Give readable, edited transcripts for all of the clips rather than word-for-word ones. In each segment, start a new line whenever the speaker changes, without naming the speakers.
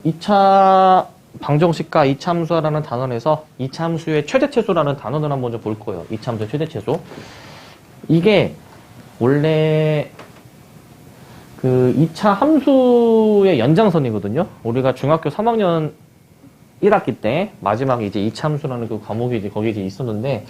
2차 방정식과 이차함수라는 단원에서 이차함수의 최대최소라는 단원을 한번 먼저 볼 거예요. 이차함수의 최대최소. 이게 원래 그 2차 함수의 연장선이거든요. 우리가 중학교 3학년 1학기 때 마지막에 이제 2차 함수라는 그 과목이 이제 거기에 이제 있었는데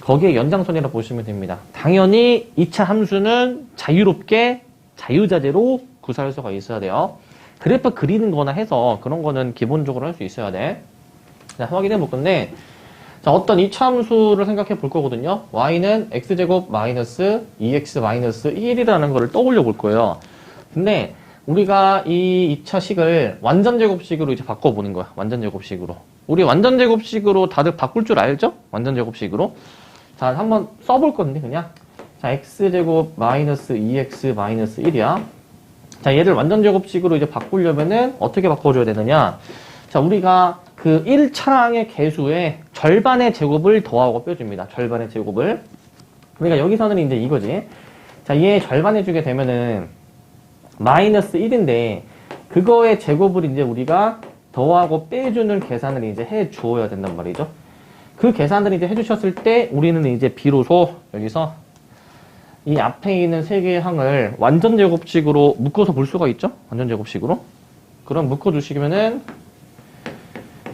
거기에 연장선이라고 보시면 됩니다. 당연히 2차 함수는 자유롭게 자유자재로 구사할 수가 있어야 돼요. 그래프 그리는 거나 해서 그런 거는 기본적으로 할 수 있어야 돼. 자, 확인해 볼 건데, 자, 어떤 이차함수를 생각해 볼 거거든요. y는 x제곱 마이너스 2x 마이너스 1이라는 거를 떠올려 볼 거예요. 근데 우리가 이 2차식을 완전제곱식으로 이제 바꿔보는 거야. 완전제곱식으로. 우리 완전제곱식으로 다들 바꿀 줄 알죠? 완전제곱식으로. 자, 한번 써볼 건데, 그냥. 자, x제곱 마이너스 2x 마이너스 1이야. 자, 얘를 완전제곱식으로 이제 바꾸려면은 어떻게 바꿔줘야 되느냐. 자, 우리가 그 1차항의 개수의 절반의 제곱을 더하고 빼줍니다. 절반의 제곱을. 그러니까 여기서는 이제 이거지. 자, 얘 절반해주게 되면은 마이너스 1인데 그거의 제곱을 이제 우리가 더하고 빼주는 계산을 이제 해 주어야 된단 말이죠. 그 계산을 이제 해주셨을 때 우리는 이제 비로소 여기서 이 앞에 있는 세 개의 항을 완전제곱식으로 묶어서 볼 수가 있죠? 완전제곱식으로. 그럼 묶어주시면은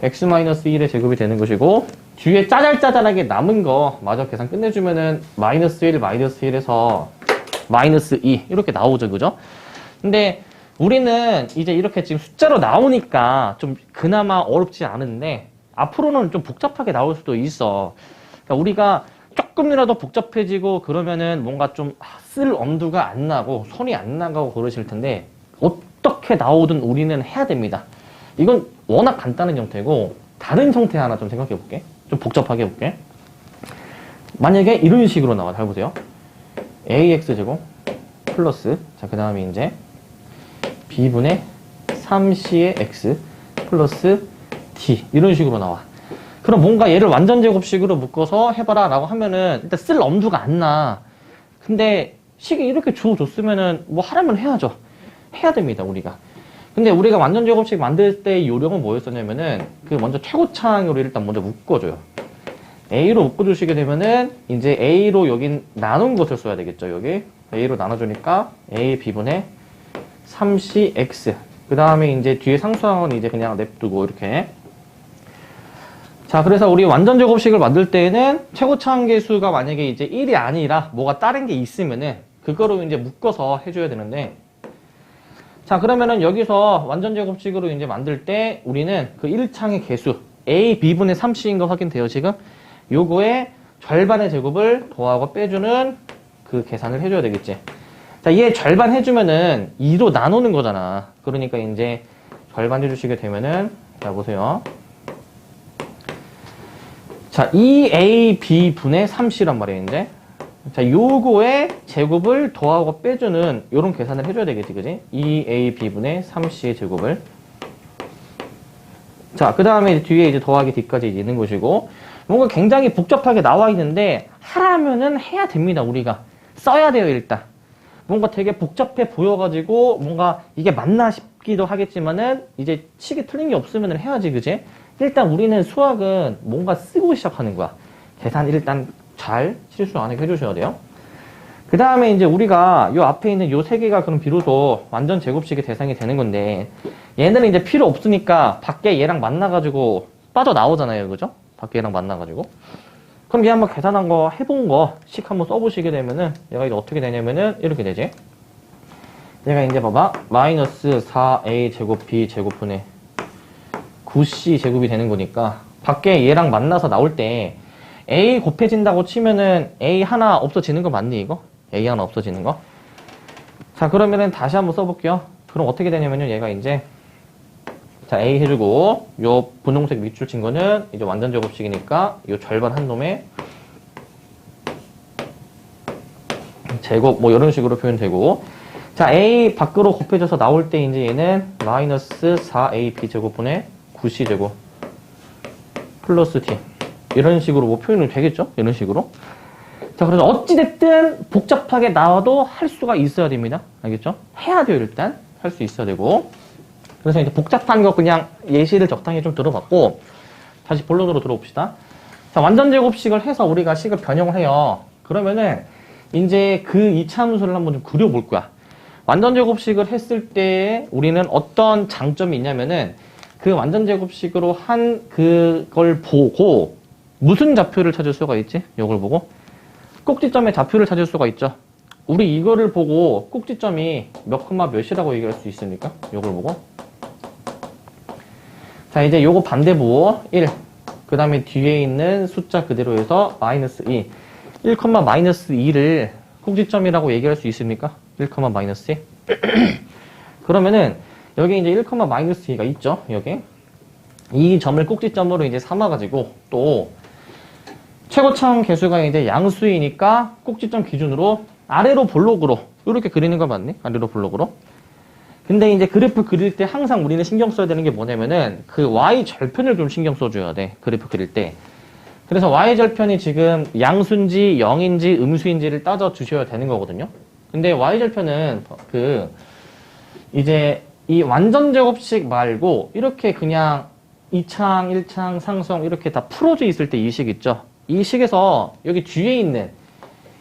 x-1의 제곱이 되는 것이고 뒤에 짜잘짜잘하게 남은 거 마저 계산 끝내주면은 마이너스 1, 마이너스 1에서 마이너스 2 이렇게 나오죠. 그죠? 근데 우리는 이제 이렇게 지금 숫자로 나오니까 좀 그나마 어렵지 않은데 앞으로는 좀 복잡하게 나올 수도 있어. 그러니까 우리가 조금이라도 복잡해지고 그러면은 뭔가 좀 쓸 엄두가 안 나고 손이 안 나가고 그러실 텐데 어떻게 나오든 우리는 해야 됩니다. 이건 워낙 간단한 형태고 다른 형태 하나 좀 생각해 볼게. 좀 복잡하게 해볼게. 만약에 이런 식으로 나와. 잘 보세요. ax제곱 플러스 자 그 다음에 이제 b분의 3c의 x 플러스 d 이런 식으로 나와. 그럼 뭔가 얘를 완전제곱식으로 묶어서 해봐라 라고 하면은 일단 쓸 엄두가 안 나. 근데 식이 이렇게 주어줬으면은 뭐 하라면 해야죠. 해야 됩니다 우리가. 근데 우리가 완전제곱식 만들 때 요령은 뭐였었냐면은 그 먼저 최고차항으로 일단 먼저 묶어줘요. A로 묶어주시게 되면은 이제 A로 여긴 나눈 것을 써야 되겠죠. 여기 A로 나눠주니까 A B분의 3CX 그 다음에 이제 뒤에 상수항은 이제 그냥 냅두고 이렇게. 자, 그래서 우리 완전제곱식을 만들 때에는 최고차항 계수가 만약에 이제 1이 아니라 뭐가 다른 게 있으면은 그거로 이제 묶어서 해줘야 되는데 자, 그러면은 여기서 완전제곱식으로 이제 만들 때 우리는 그 1차항의 개수 A, B분의 3C인 거 확인돼요, 지금? 요거의 절반의 제곱을 더하고 빼주는 그 계산을 해줘야 되겠지. 자, 얘 절반 해주면은 2로 나누는 거잖아. 그러니까 이제 절반 해주시게 되면은 자, 보세요. 자, 2ab 분의 3c란 말이에요, 이제. 자, 요거의 제곱을 더하고 빼주는 요런 계산을 해줘야 되겠지, 그지? 2ab 분의 3c의 제곱을. 자, 그 다음에 뒤에 이제 더하기 d까지 있는 것이고, 뭔가 굉장히 복잡하게 나와 있는데, 하라면은 해야 됩니다, 우리가. 써야 돼요, 일단. 뭔가 되게 복잡해 보여가지고, 뭔가 이게 맞나 싶기도 하겠지만은, 이제 식이 틀린 게 없으면 해야지, 그지? 일단 우리는 수학은 뭔가 쓰고 시작하는 거야. 계산 일단 잘 실수 안 하게 해주셔야 돼요. 그 다음에 이제 우리가 요 앞에 있는 요 세 개가 그럼 비로소 완전 제곱식의 대상이 되는 건데 얘는 이제 필요 없으니까 밖에 얘랑 만나가지고 빠져나오잖아요. 그죠? 밖에 얘랑 만나가지고. 그럼 얘 한번 계산한 거 해본 거 식 한번 써보시게 되면은 얘가 이제 어떻게 되냐면은 이렇게 되지. 얘가 이제 봐봐. 마이너스 4a 제곱 b 제곱분의 9c 제곱이 되는 거니까 밖에 얘랑 만나서 나올 때 a 곱해진다고 치면은 a 하나 없어지는 거 맞니 이거? a 하나 없어지는 거? 자, 그러면은 다시 한번 써볼게요. 그럼 어떻게 되냐면요 얘가 이제 자 a 해주고 요 분홍색 밑줄 친 거는 이제 완전 제곱식이니까 요 절반 한 놈에 제곱 뭐 이런 식으로 표현되고 자 a 밖으로 곱해져서 나올 때 이제 얘는 마이너스 4ab 제곱분의 9c제곱 플러스 d 이런 식으로 뭐 표현이 되겠죠? 이런 식으로. 자, 그래서 어찌됐든 복잡하게 나와도 할 수가 있어야 됩니다. 알겠죠? 해야 돼요, 일단. 할 수 있어야 되고. 그래서 이제 복잡한 거 그냥 예시를 적당히 좀 들어봤고, 다시 본론으로 들어봅시다. 자, 완전 제곱식을 해서 우리가 식을 변형을 해요. 그러면은 이제 그 이차함수를 한번 좀 그려볼 거야. 완전 제곱식을 했을 때 우리는 어떤 장점이 있냐면은 그 완전 제곱식으로 한 그걸 보고 무슨 좌표를 찾을 수가 있지? 이걸 보고 꼭지점의 좌표를 찾을 수가 있죠. 우리 이거를 보고 꼭지점이 몇 콤마 몇이라고 얘기할 수 있습니까? 이걸 보고. 자, 이제 요거 반대 보고 1. 그 다음에 뒤에 있는 숫자 그대로 해서 마이너스 2. 1, 마이너스 2를 꼭지점이라고 얘기할 수 있습니까? 1, 마이너스 2. 그러면은 여기 이제 1, 마이너스 2가 있죠. 여기. 이 점을 꼭지점으로 이제 삼아가지고 또 최고차원 개수가 이제 양수이니까 꼭지점 기준으로 아래로 볼록으로 이렇게 그리는 거 맞니? 아래로 볼록으로. 근데 이제 그래프 그릴 때 항상 우리는 신경 써야 되는 게 뭐냐면은 그 y절편을 좀 신경 써줘야 돼. 그래프 그릴 때. 그래서 y절편이 지금 양수인지 0인지 음수인지를 따져 주셔야 되는 거거든요. 근데 y절편은 이제 이 완전 제곱식 말고 이렇게 그냥 2창, 1창, 상수항 이렇게 다 풀어져 있을 때 이 식 있죠. 이 식에서 여기 뒤에 있는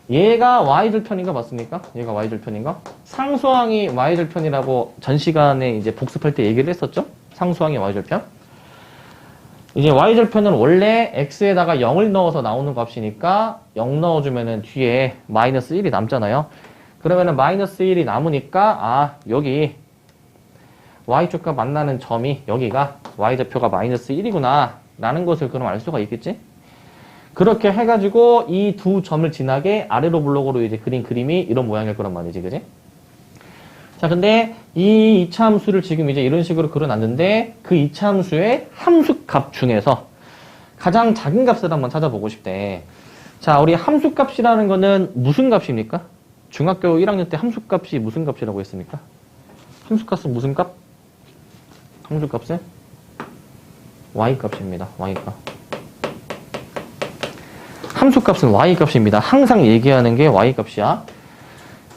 얘가 y절편인가 맞습니까? 얘가 y절편인가? 상수항이 y절편이라고 전 시간에 이제 복습할 때 얘기를 했었죠? 상수항이 y절편. 이제 y절편은 원래 x에다가 0을 넣어서 나오는 값이니까 0 넣어주면은 뒤에 마이너스 1이 남잖아요. 그러면은 마이너스 1이 남으니까 여기 y축과 만나는 점이 여기가 y좌표가 마이너스 1이구나 라는 것을 그럼 알 수가 있겠지? 그렇게 해가지고 이 두 점을 지나게 아래로 블록으로 이제 그린 그림이 이런 모양일 거란 말이지, 그지? 자, 근데 이 이차함수를 지금 이제 이런 식으로 그려놨는데 그 이차함수의 함수값 중에서 가장 작은 값을 한번 찾아보고 싶대. 자, 우리 함수값이라는 거는 무슨 값입니까? 중학교 1학년 때 함수값이 무슨 값이라고 했습니까? 함수값은 무슨 값? 함수값은 y값입니다. y값. 함수값은 y값입니다. 항상 얘기하는 게 y값이야.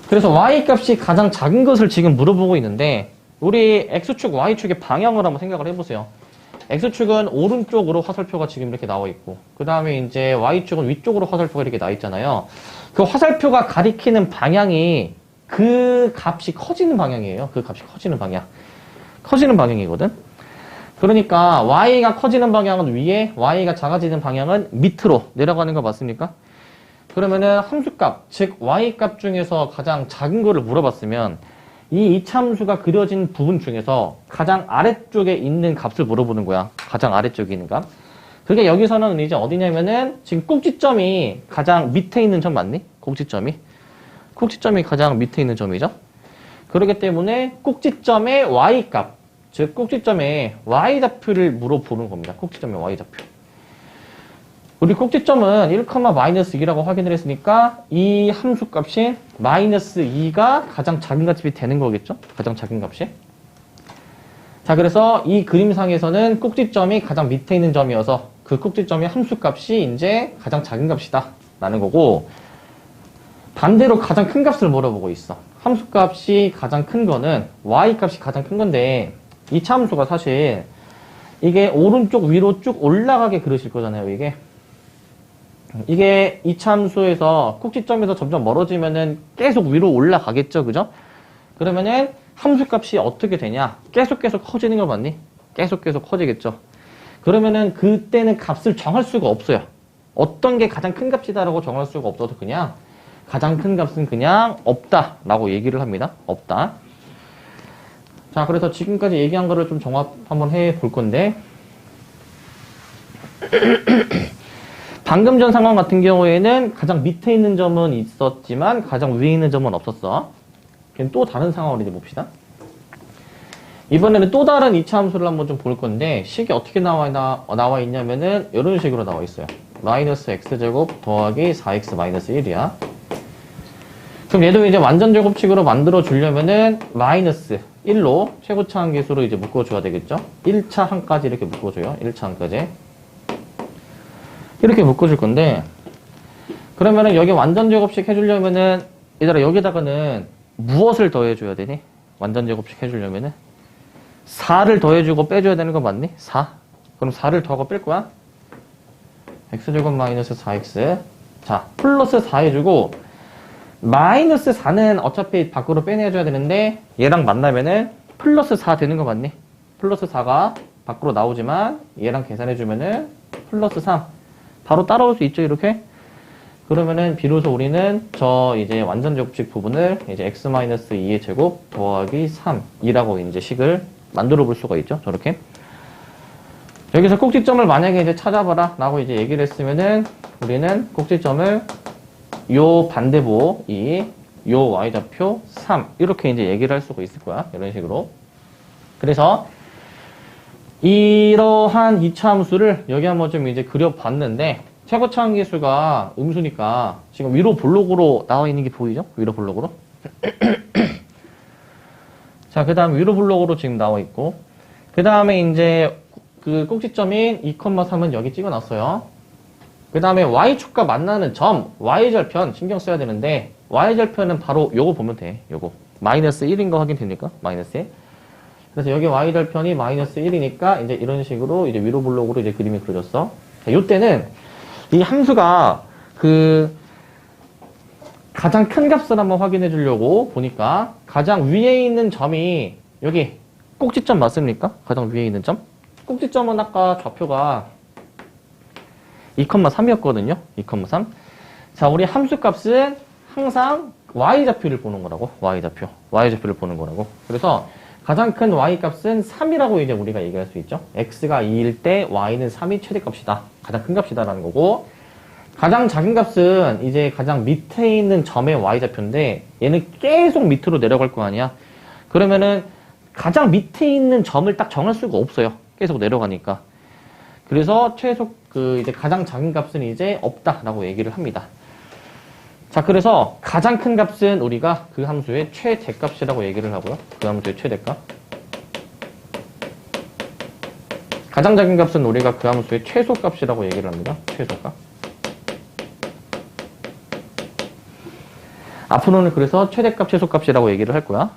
그래서 y값이 가장 작은 것을 지금 물어보고 있는데 우리 x축, y축의 방향을 한번 생각을 해보세요. x축은 오른쪽으로 화살표가 지금 이렇게 나와 있고 그 다음에 이제 y축은 위쪽으로 화살표가 이렇게 나와 있잖아요. 그 화살표가 가리키는 방향이 그 값이 커지는 방향이에요. 그 값이 커지는 방향. 커지는 방향이거든. 그러니까 y가 커지는 방향은 위에, y가 작아지는 방향은 밑으로 내려가는 거 맞습니까? 그러면은 함수값, 즉 y값 중에서 가장 작은 거를 물어봤으면 이 이차함수가 그려진 부분 중에서 가장 아래쪽에 있는 값을 물어보는 거야. 가장 아래쪽에 있는 값. 그게 여기서는 이제 어디냐면은 지금 꼭지점이 가장 밑에 있는 점 맞니? 꼭지점이 가장 밑에 있는 점이죠. 그렇기 때문에 꼭지점의 y값, 즉 꼭지점의 y좌표를 물어보는 겁니다. 꼭지점의 y좌표. 우리 꼭지점은 1, 마이너스 2라고 확인을 했으니까 이 함수값이 마이너스 2가 가장 작은 값이 되는 거겠죠? 가장 작은 값이. 자, 그래서 이 그림상에서는 꼭지점이 가장 밑에 있는 점이어서 그 꼭지점의 함수값이 이제 가장 작은 값이다 라는 거고, 반대로 가장 큰 값을 물어보고 있어. 함수값이 가장 큰 거는 y값이 가장 큰 건데 이 차함수가 사실 이게 오른쪽 위로 쭉 올라가게 그러실 거잖아요. 이게 이 차함수에서 꼭지점에서 점점 멀어지면은 계속 위로 올라가겠죠. 그죠? 그러면은 함수값이 어떻게 되냐? 계속 커지는 걸 맞니? 계속 커지겠죠. 그러면은 그때는 값을 정할 수가 없어요. 어떤 게 가장 큰 값이다라고 정할 수가 없어서 그냥 가장 큰 값은 그냥 없다라고 얘기를 합니다. 없다. 자, 그래서 지금까지 얘기한 거를 좀 종합 한번 해볼 건데 방금 전 상황 같은 경우에는 가장 밑에 있는 점은 있었지만 가장 위에 있는 점은 없었어. 그럼 또 다른 상황을 이제 봅시다. 이번에는 또 다른 이차함수를 한번 좀 볼 건데 식이 어떻게 나와 있냐면은 이런 식으로 나와 있어요. 마이너스 x제곱 더하기 4x 마이너스 1이야. 그럼 얘도 이제 완전 제곱식으로 만들어 주려면은 마이너스 1로 최고차 한계수로 이제 묶어줘야 되겠죠? 1차 한까지 이렇게 묶어줘요. 1차 한까지. 이렇게 묶어줄 건데, 그러면은 여기 완전 제곱식 해주려면은, 얘들아, 여기다가는 무엇을 더해줘야 되니? 완전 제곱식 해주려면은? 4를 더해주고 빼줘야 되는 거 맞니? 4. 그럼 4를 더하고 뺄 거야? x제곱 마이너스 4x. 자, 플러스 4 해주고, 마이너스 4는 어차피 밖으로 빼내줘야 되는데, 얘랑 만나면은 플러스 4 되는 거 맞니? 플러스 4가 밖으로 나오지만, 얘랑 계산해주면은 플러스 3. 바로 따라올 수 있죠, 이렇게? 그러면은 비로소 우리는 저 이제 완전 제곱식 부분을 이제 x-2의 제곱 더하기 3이라고 이제 식을 만들어 볼 수가 있죠, 저렇게. 여기서 꼭지점을 만약에 이제 찾아봐라 라고 이제 얘기를 했으면은 우리는 꼭지점을 요 반대보 요 y좌표 3 이렇게 이제 얘기를 할 수가 있을 거야, 이런 식으로. 그래서 이러한 이차함수를 여기 한번 좀 이제 그려봤는데, 최고차함계수가 음수니까 지금 위로 블록으로 나와 있는 게 보이죠? 위로 블록으로. 자, 그 다음 위로 블록으로 지금 나와 있고, 그 다음에 이제 그 꼭지점인 2,3은 여기 찍어놨어요. 그 다음에 y축과 만나는 점, y절편 신경 써야 되는데, y절편은 바로 요거 보면 돼. 요거. 마이너스 1인 거 확인됩니까? 마이너스 1. 그래서 여기 y절편이 마이너스 1이니까 이제 이런 식으로 이제 위로 블록으로 이제 그림이 그려졌어. 자, 요때는 이 함수가 그 가장 큰 값을 한번 확인해 주려고 보니까 가장 위에 있는 점이 여기 꼭지점 맞습니까? 가장 위에 있는 점? 꼭지점은 아까 좌표가 2,3이었거든요. 2,3. 자, 우리 함수 값은 항상 y좌표를 보는 거라고. y좌표를 보는 거라고. 그래서 가장 큰 y 값은 3이라고 이제 우리가 얘기할 수 있죠. x가 2일 때 y는 3이 최대값이다. 가장 큰 값이다라는 거고, 가장 작은 값은 이제 가장 밑에 있는 점의 y좌표인데 얘는 계속 밑으로 내려갈 거 아니야. 그러면은 가장 밑에 있는 점을 딱 정할 수가 없어요. 계속 내려가니까. 그래서 이제 가장 작은 값은 이제 없다라고 얘기를 합니다. 자, 그래서 가장 큰 값은 우리가 그 함수의 최대값이라고 얘기를 하고요. 그 함수의 최대값. 가장 작은 값은 우리가 그 함수의 최소값이라고 얘기를 합니다. 최소값. 앞으로는 그래서 최대값, 최소값이라고 얘기를 할 거야.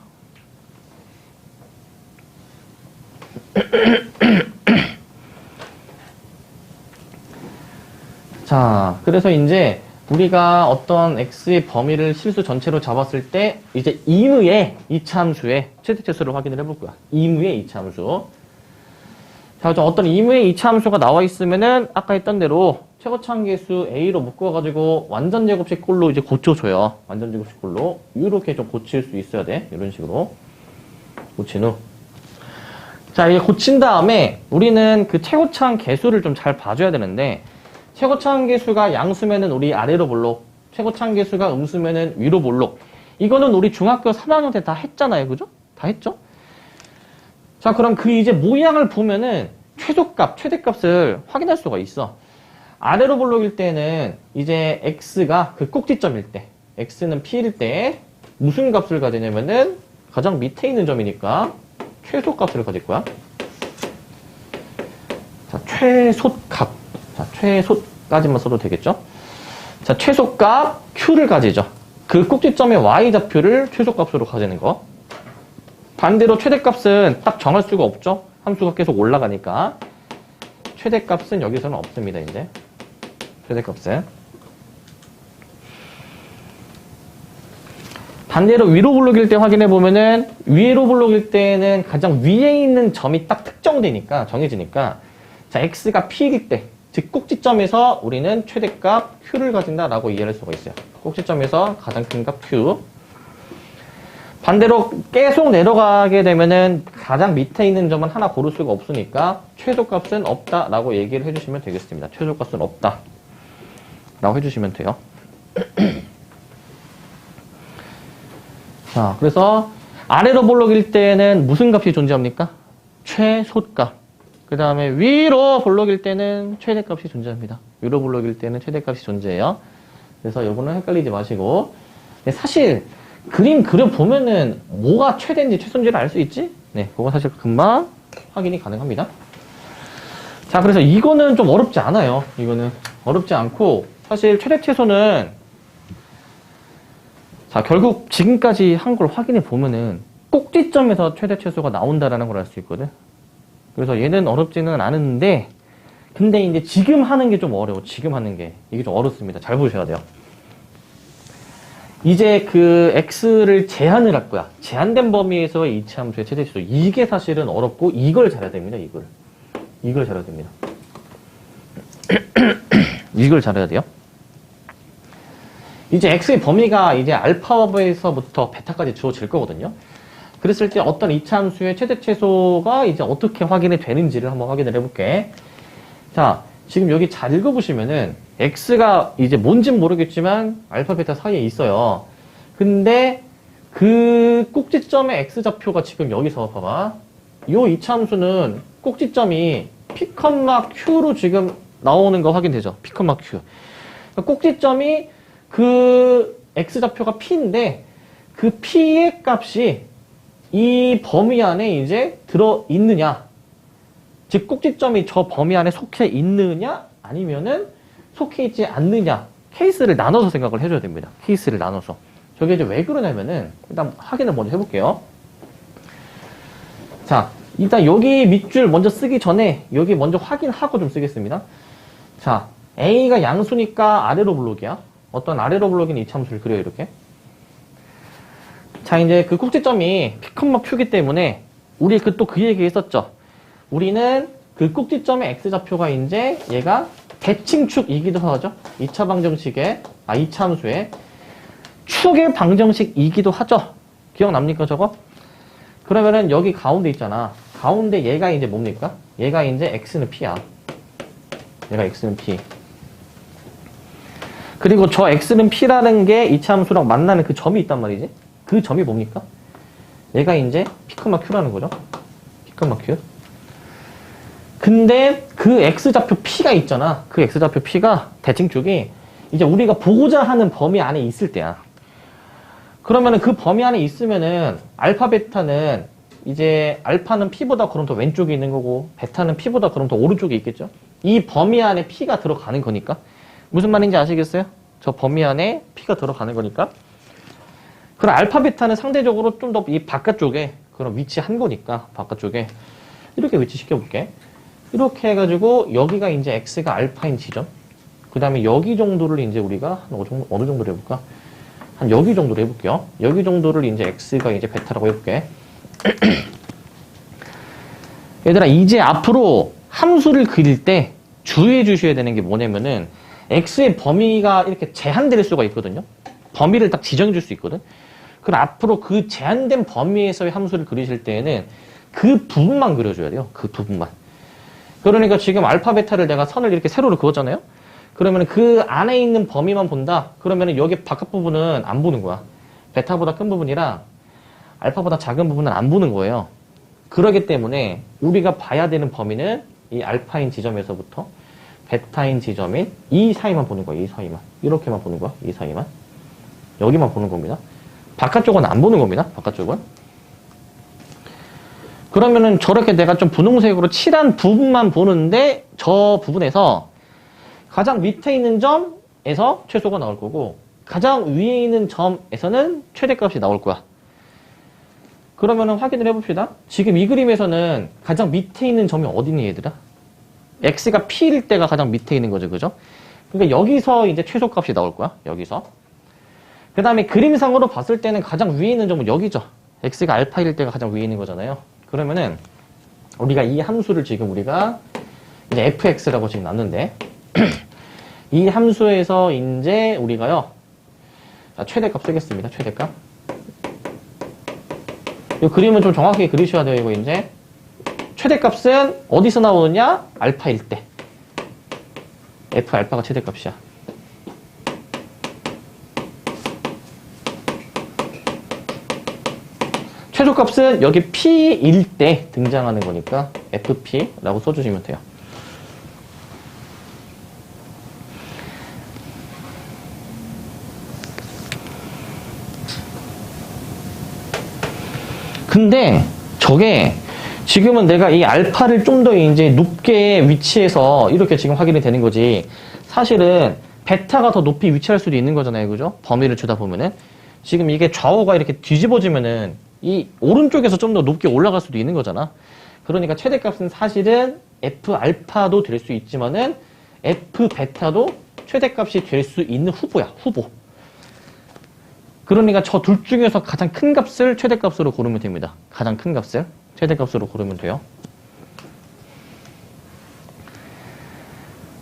자, 그래서 이제 우리가 어떤 x의 범위를 실수 전체로 잡았을 때 이제 임의의 이차함수의 최대최소를 확인을 해볼 거야. 임의의 이차함수. 자, 어떤 임의의 이차함수가 나와 있으면은 아까 했던 대로 최고차함계수 a로 묶어가지고 완전 제곱식 꼴로 이제 고쳐줘요. 완전 제곱식 꼴로 이렇게 좀 고칠 수 있어야 돼. 이런 식으로 고친 후. 자, 이게 고친 다음에 우리는 그 최고차함 계수를 좀 잘 봐줘야 되는데, 최고차함 계수가 양수면은 우리 아래로 볼록, 최고차함 계수가 음수면은 위로 볼록. 이거는 우리 중학교 3학년 때 다 했잖아요. 그죠? 다 했죠? 자, 그럼 그 이제 모양을 보면은 최소값, 최대값을 확인할 수가 있어. 아래로 볼록일 때는 이제 x가 그 꼭지점일 때, x는 p일 때 무슨 값을 가지냐면은 가장 밑에 있는 점이니까 최소값을 가질 거야. 자, 최소값. 자, 최소까지만 써도 되겠죠? 자, 최소값 q를 가지죠. 그 꼭지점의 y좌표를 최소값으로 가지는 거. 반대로 최대값은 딱 정할 수가 없죠? 함수가 계속 올라가니까. 최대값은 여기서는 없습니다, 이제. 최대값은. 반대로 위로 블록일 때 확인해 보면은, 위로 블록일 때는 가장 위에 있는 점이 딱 특정되니까, 정해지니까, 자, x가 p일 때, 즉 꼭지점에서 우리는 최대값 q를 가진다라고 이해할 수가 있어요. 꼭지점에서 가장 큰 값 q. 반대로 계속 내려가게 되면은 가장 밑에 있는 점은 하나 고를 수가 없으니까 최소값은 없다라고 얘기를 해주시면 되겠습니다. 최소값은 없다라고 해주시면 돼요. 자, 그래서 아래로 볼록일 때는 무슨 값이 존재합니까? 최소값. 그 다음에 위로 볼록일 때는 최대값이 존재합니다. 위로 볼록일 때는 최대값이 존재해요. 그래서 요거는 헷갈리지 마시고, 사실 그림 그려보면은 뭐가 최대인지 최소인지를 알 수 있지? 네, 그거 사실 금방 확인이 가능합니다. 자, 그래서 이거는 좀 어렵지 않아요. 이거는 어렵지 않고, 사실 최대 최소는, 자, 결국 지금까지 한 걸 확인해 보면은 꼭지점에서 최대 최소가 나온다라는 걸 알 수 있거든. 그래서 얘는 어렵지는 않은데, 근데 이제 지금 하는 게 좀 어려워. 지금 하는 게. 이게 좀 어렵습니다. 잘 보셔야 돼요. 이제 그 x를 제한을 할 거야. 제한된 범위에서의 이치함수의 최대 최소. 이게 사실은 어렵고, 이걸 잘해야 됩니다. 이걸 잘해야 됩니다. 이걸 잘해야 돼요. 이제 x의 범위가 이제 알파에서부터 베타까지 주어질 거거든요. 그랬을 때 어떤 이차함수의 최대 최소가 이제 어떻게 확인이 되는지를 한번 확인을 해볼게. 자, 지금 여기 잘 읽어보시면은 x가 이제 뭔진 모르겠지만 알파 베타 사이에 있어요. 근데 그 꼭지점의 x좌표가 지금 여기서 봐봐. 요 이차함수는 꼭지점이 p, q로 지금 나오는 거 확인되죠? p, q. 그러니까 꼭지점이 그 x좌표가 p인데 그 p의 값이 이 범위 안에 이제 들어있느냐, 즉 꼭지점이 저 범위 안에 속해 있느냐 아니면은 속해 있지 않느냐, 케이스를 나눠서 생각을 해줘야 됩니다. 케이스를 나눠서. 저게 이제 왜 그러냐면은 일단 확인을 먼저 해볼게요. 자, 일단 여기 밑줄 먼저 쓰기 전에 여기 먼저 확인하고 좀 쓰겠습니다. 자, A가 양수니까 아래로 블록이야. 어떤 아래로 블록인 이차함수를 그려요, 이렇게. 자, 이제 그 꼭지점이 P, Q기 때문에 우리 또 그 얘기 했었죠. 우리는 그 꼭지점의 x좌표가 이제 얘가 대칭축이기도 하죠. 2차 방정식의, 2차 함수의 축의 방정식이기도 하죠. 기억납니까, 저거? 그러면은 여기 가운데 있잖아. 가운데 얘가 이제 뭡니까? 얘가 이제 x는 p야. 얘가 x는 p. 그리고 저 x는 p라는 게 이차 함수랑 만나는 그 점이 있단 말이지. 그 점이 뭡니까? 얘가 이제 p, q라는 거죠. p, q. 근데 그 x좌표 p가 있잖아. 그 x좌표 p가 대칭축이 이제 우리가 보고자 하는 범위 안에 있을 때야. 그러면은 그 범위 안에 있으면은 알파, 베타는 이제 알파는 p보다 그럼 더 왼쪽에 있는 거고 베타는 p보다 그럼 더 오른쪽에 있겠죠. 이 범위 안에 p가 들어가는 거니까. 무슨 말인지 아시겠어요? 저 범위 안에 p가 들어가는 거니까. 그럼 알파, 베타는 상대적으로 좀 더 이 바깥쪽에 그럼 위치한 거니까 바깥쪽에 이렇게 위치시켜 볼게. 이렇게 해가지고 여기가 이제 x가 알파인 지점. 그 다음에 여기 정도를 이제 우리가 어느 정도로 해볼까? 한 여기 정도로 해볼게요. 여기 정도를 이제 x가 이제 베타라고 해볼게. 얘들아, 이제 앞으로 함수를 그릴 때 주의해 주셔야 되는 게 뭐냐면은 x의 범위가 이렇게 제한될 수가 있거든요. 범위를 딱 지정해 줄 수 있거든. 그럼 앞으로 그 제한된 범위에서의 함수를 그리실 때에는 그 부분만 그려줘야 돼요. 그 부분만. 그러니까 지금 알파, 베타를 내가 선을 이렇게 세로로 그었잖아요. 그러면 그 안에 있는 범위만 본다? 그러면 여기 바깥 부분은 안 보는 거야. 베타보다 큰 부분이랑 알파보다 작은 부분은 안 보는 거예요. 그러기 때문에 우리가 봐야 되는 범위는 이 알파인 지점에서부터 베타인 지점인 이 사이만 보는 거야. 이 사이만. 이렇게만 보는 거야. 이 사이만. 여기만 보는 겁니다. 바깥쪽은 안 보는 겁니다. 바깥쪽은. 그러면은 저렇게 내가 좀 분홍색으로 칠한 부분만 보는데 저 부분에서 가장 밑에 있는 점에서 최소가 나올 거고 가장 위에 있는 점에서는 최대값이 나올 거야. 그러면은 확인을 해봅시다. 지금 이 그림에서는 가장 밑에 있는 점이 어디니 얘들아? x가 p일 때가 가장 밑에 있는 거죠. 그죠? 그러니까 여기서 이제 최소값이 나올 거야. 여기서. 그 다음에 그림상으로 봤을 때는 가장 위에 있는 점은 여기죠. x가 알파일 때가 가장 위에 있는 거잖아요. 그러면은 우리가 이 함수를 지금 우리가 이제 fx라고 지금 놨는데 이 함수에서 이제 우리가요. 자, 최대값 쓰겠습니다. 최대값. 이 그림은 좀 정확하게 그리셔야 돼요. 이거 이제 최대값은 어디서 나오느냐? 알파일 때. f 알파가 최대값이야. 최소값은 여기 p일 때 등장하는 거니까 fp라고 써주시면 돼요. 근데 저게 지금은 내가 이 알파를 좀 더 이제 높게 위치해서 이렇게 지금 확인이 되는 거지. 사실은 베타가 더 높이 위치할 수도 있는 거잖아요. 그죠? 범위를 주다 보면은. 지금 이게 좌우가 이렇게 뒤집어지면은 이 오른쪽에서 좀 더 높게 올라갈 수도 있는 거잖아. 그러니까 최대값은 사실은 F 알파도 될 수 있지만은 F 베타도 최대값이 될 수 있는 후보야, 후보. 그러니까 저 둘 중에서 가장 큰 값을 최대값으로 고르면 됩니다. 가장 큰 값을 최대값으로 고르면 돼요.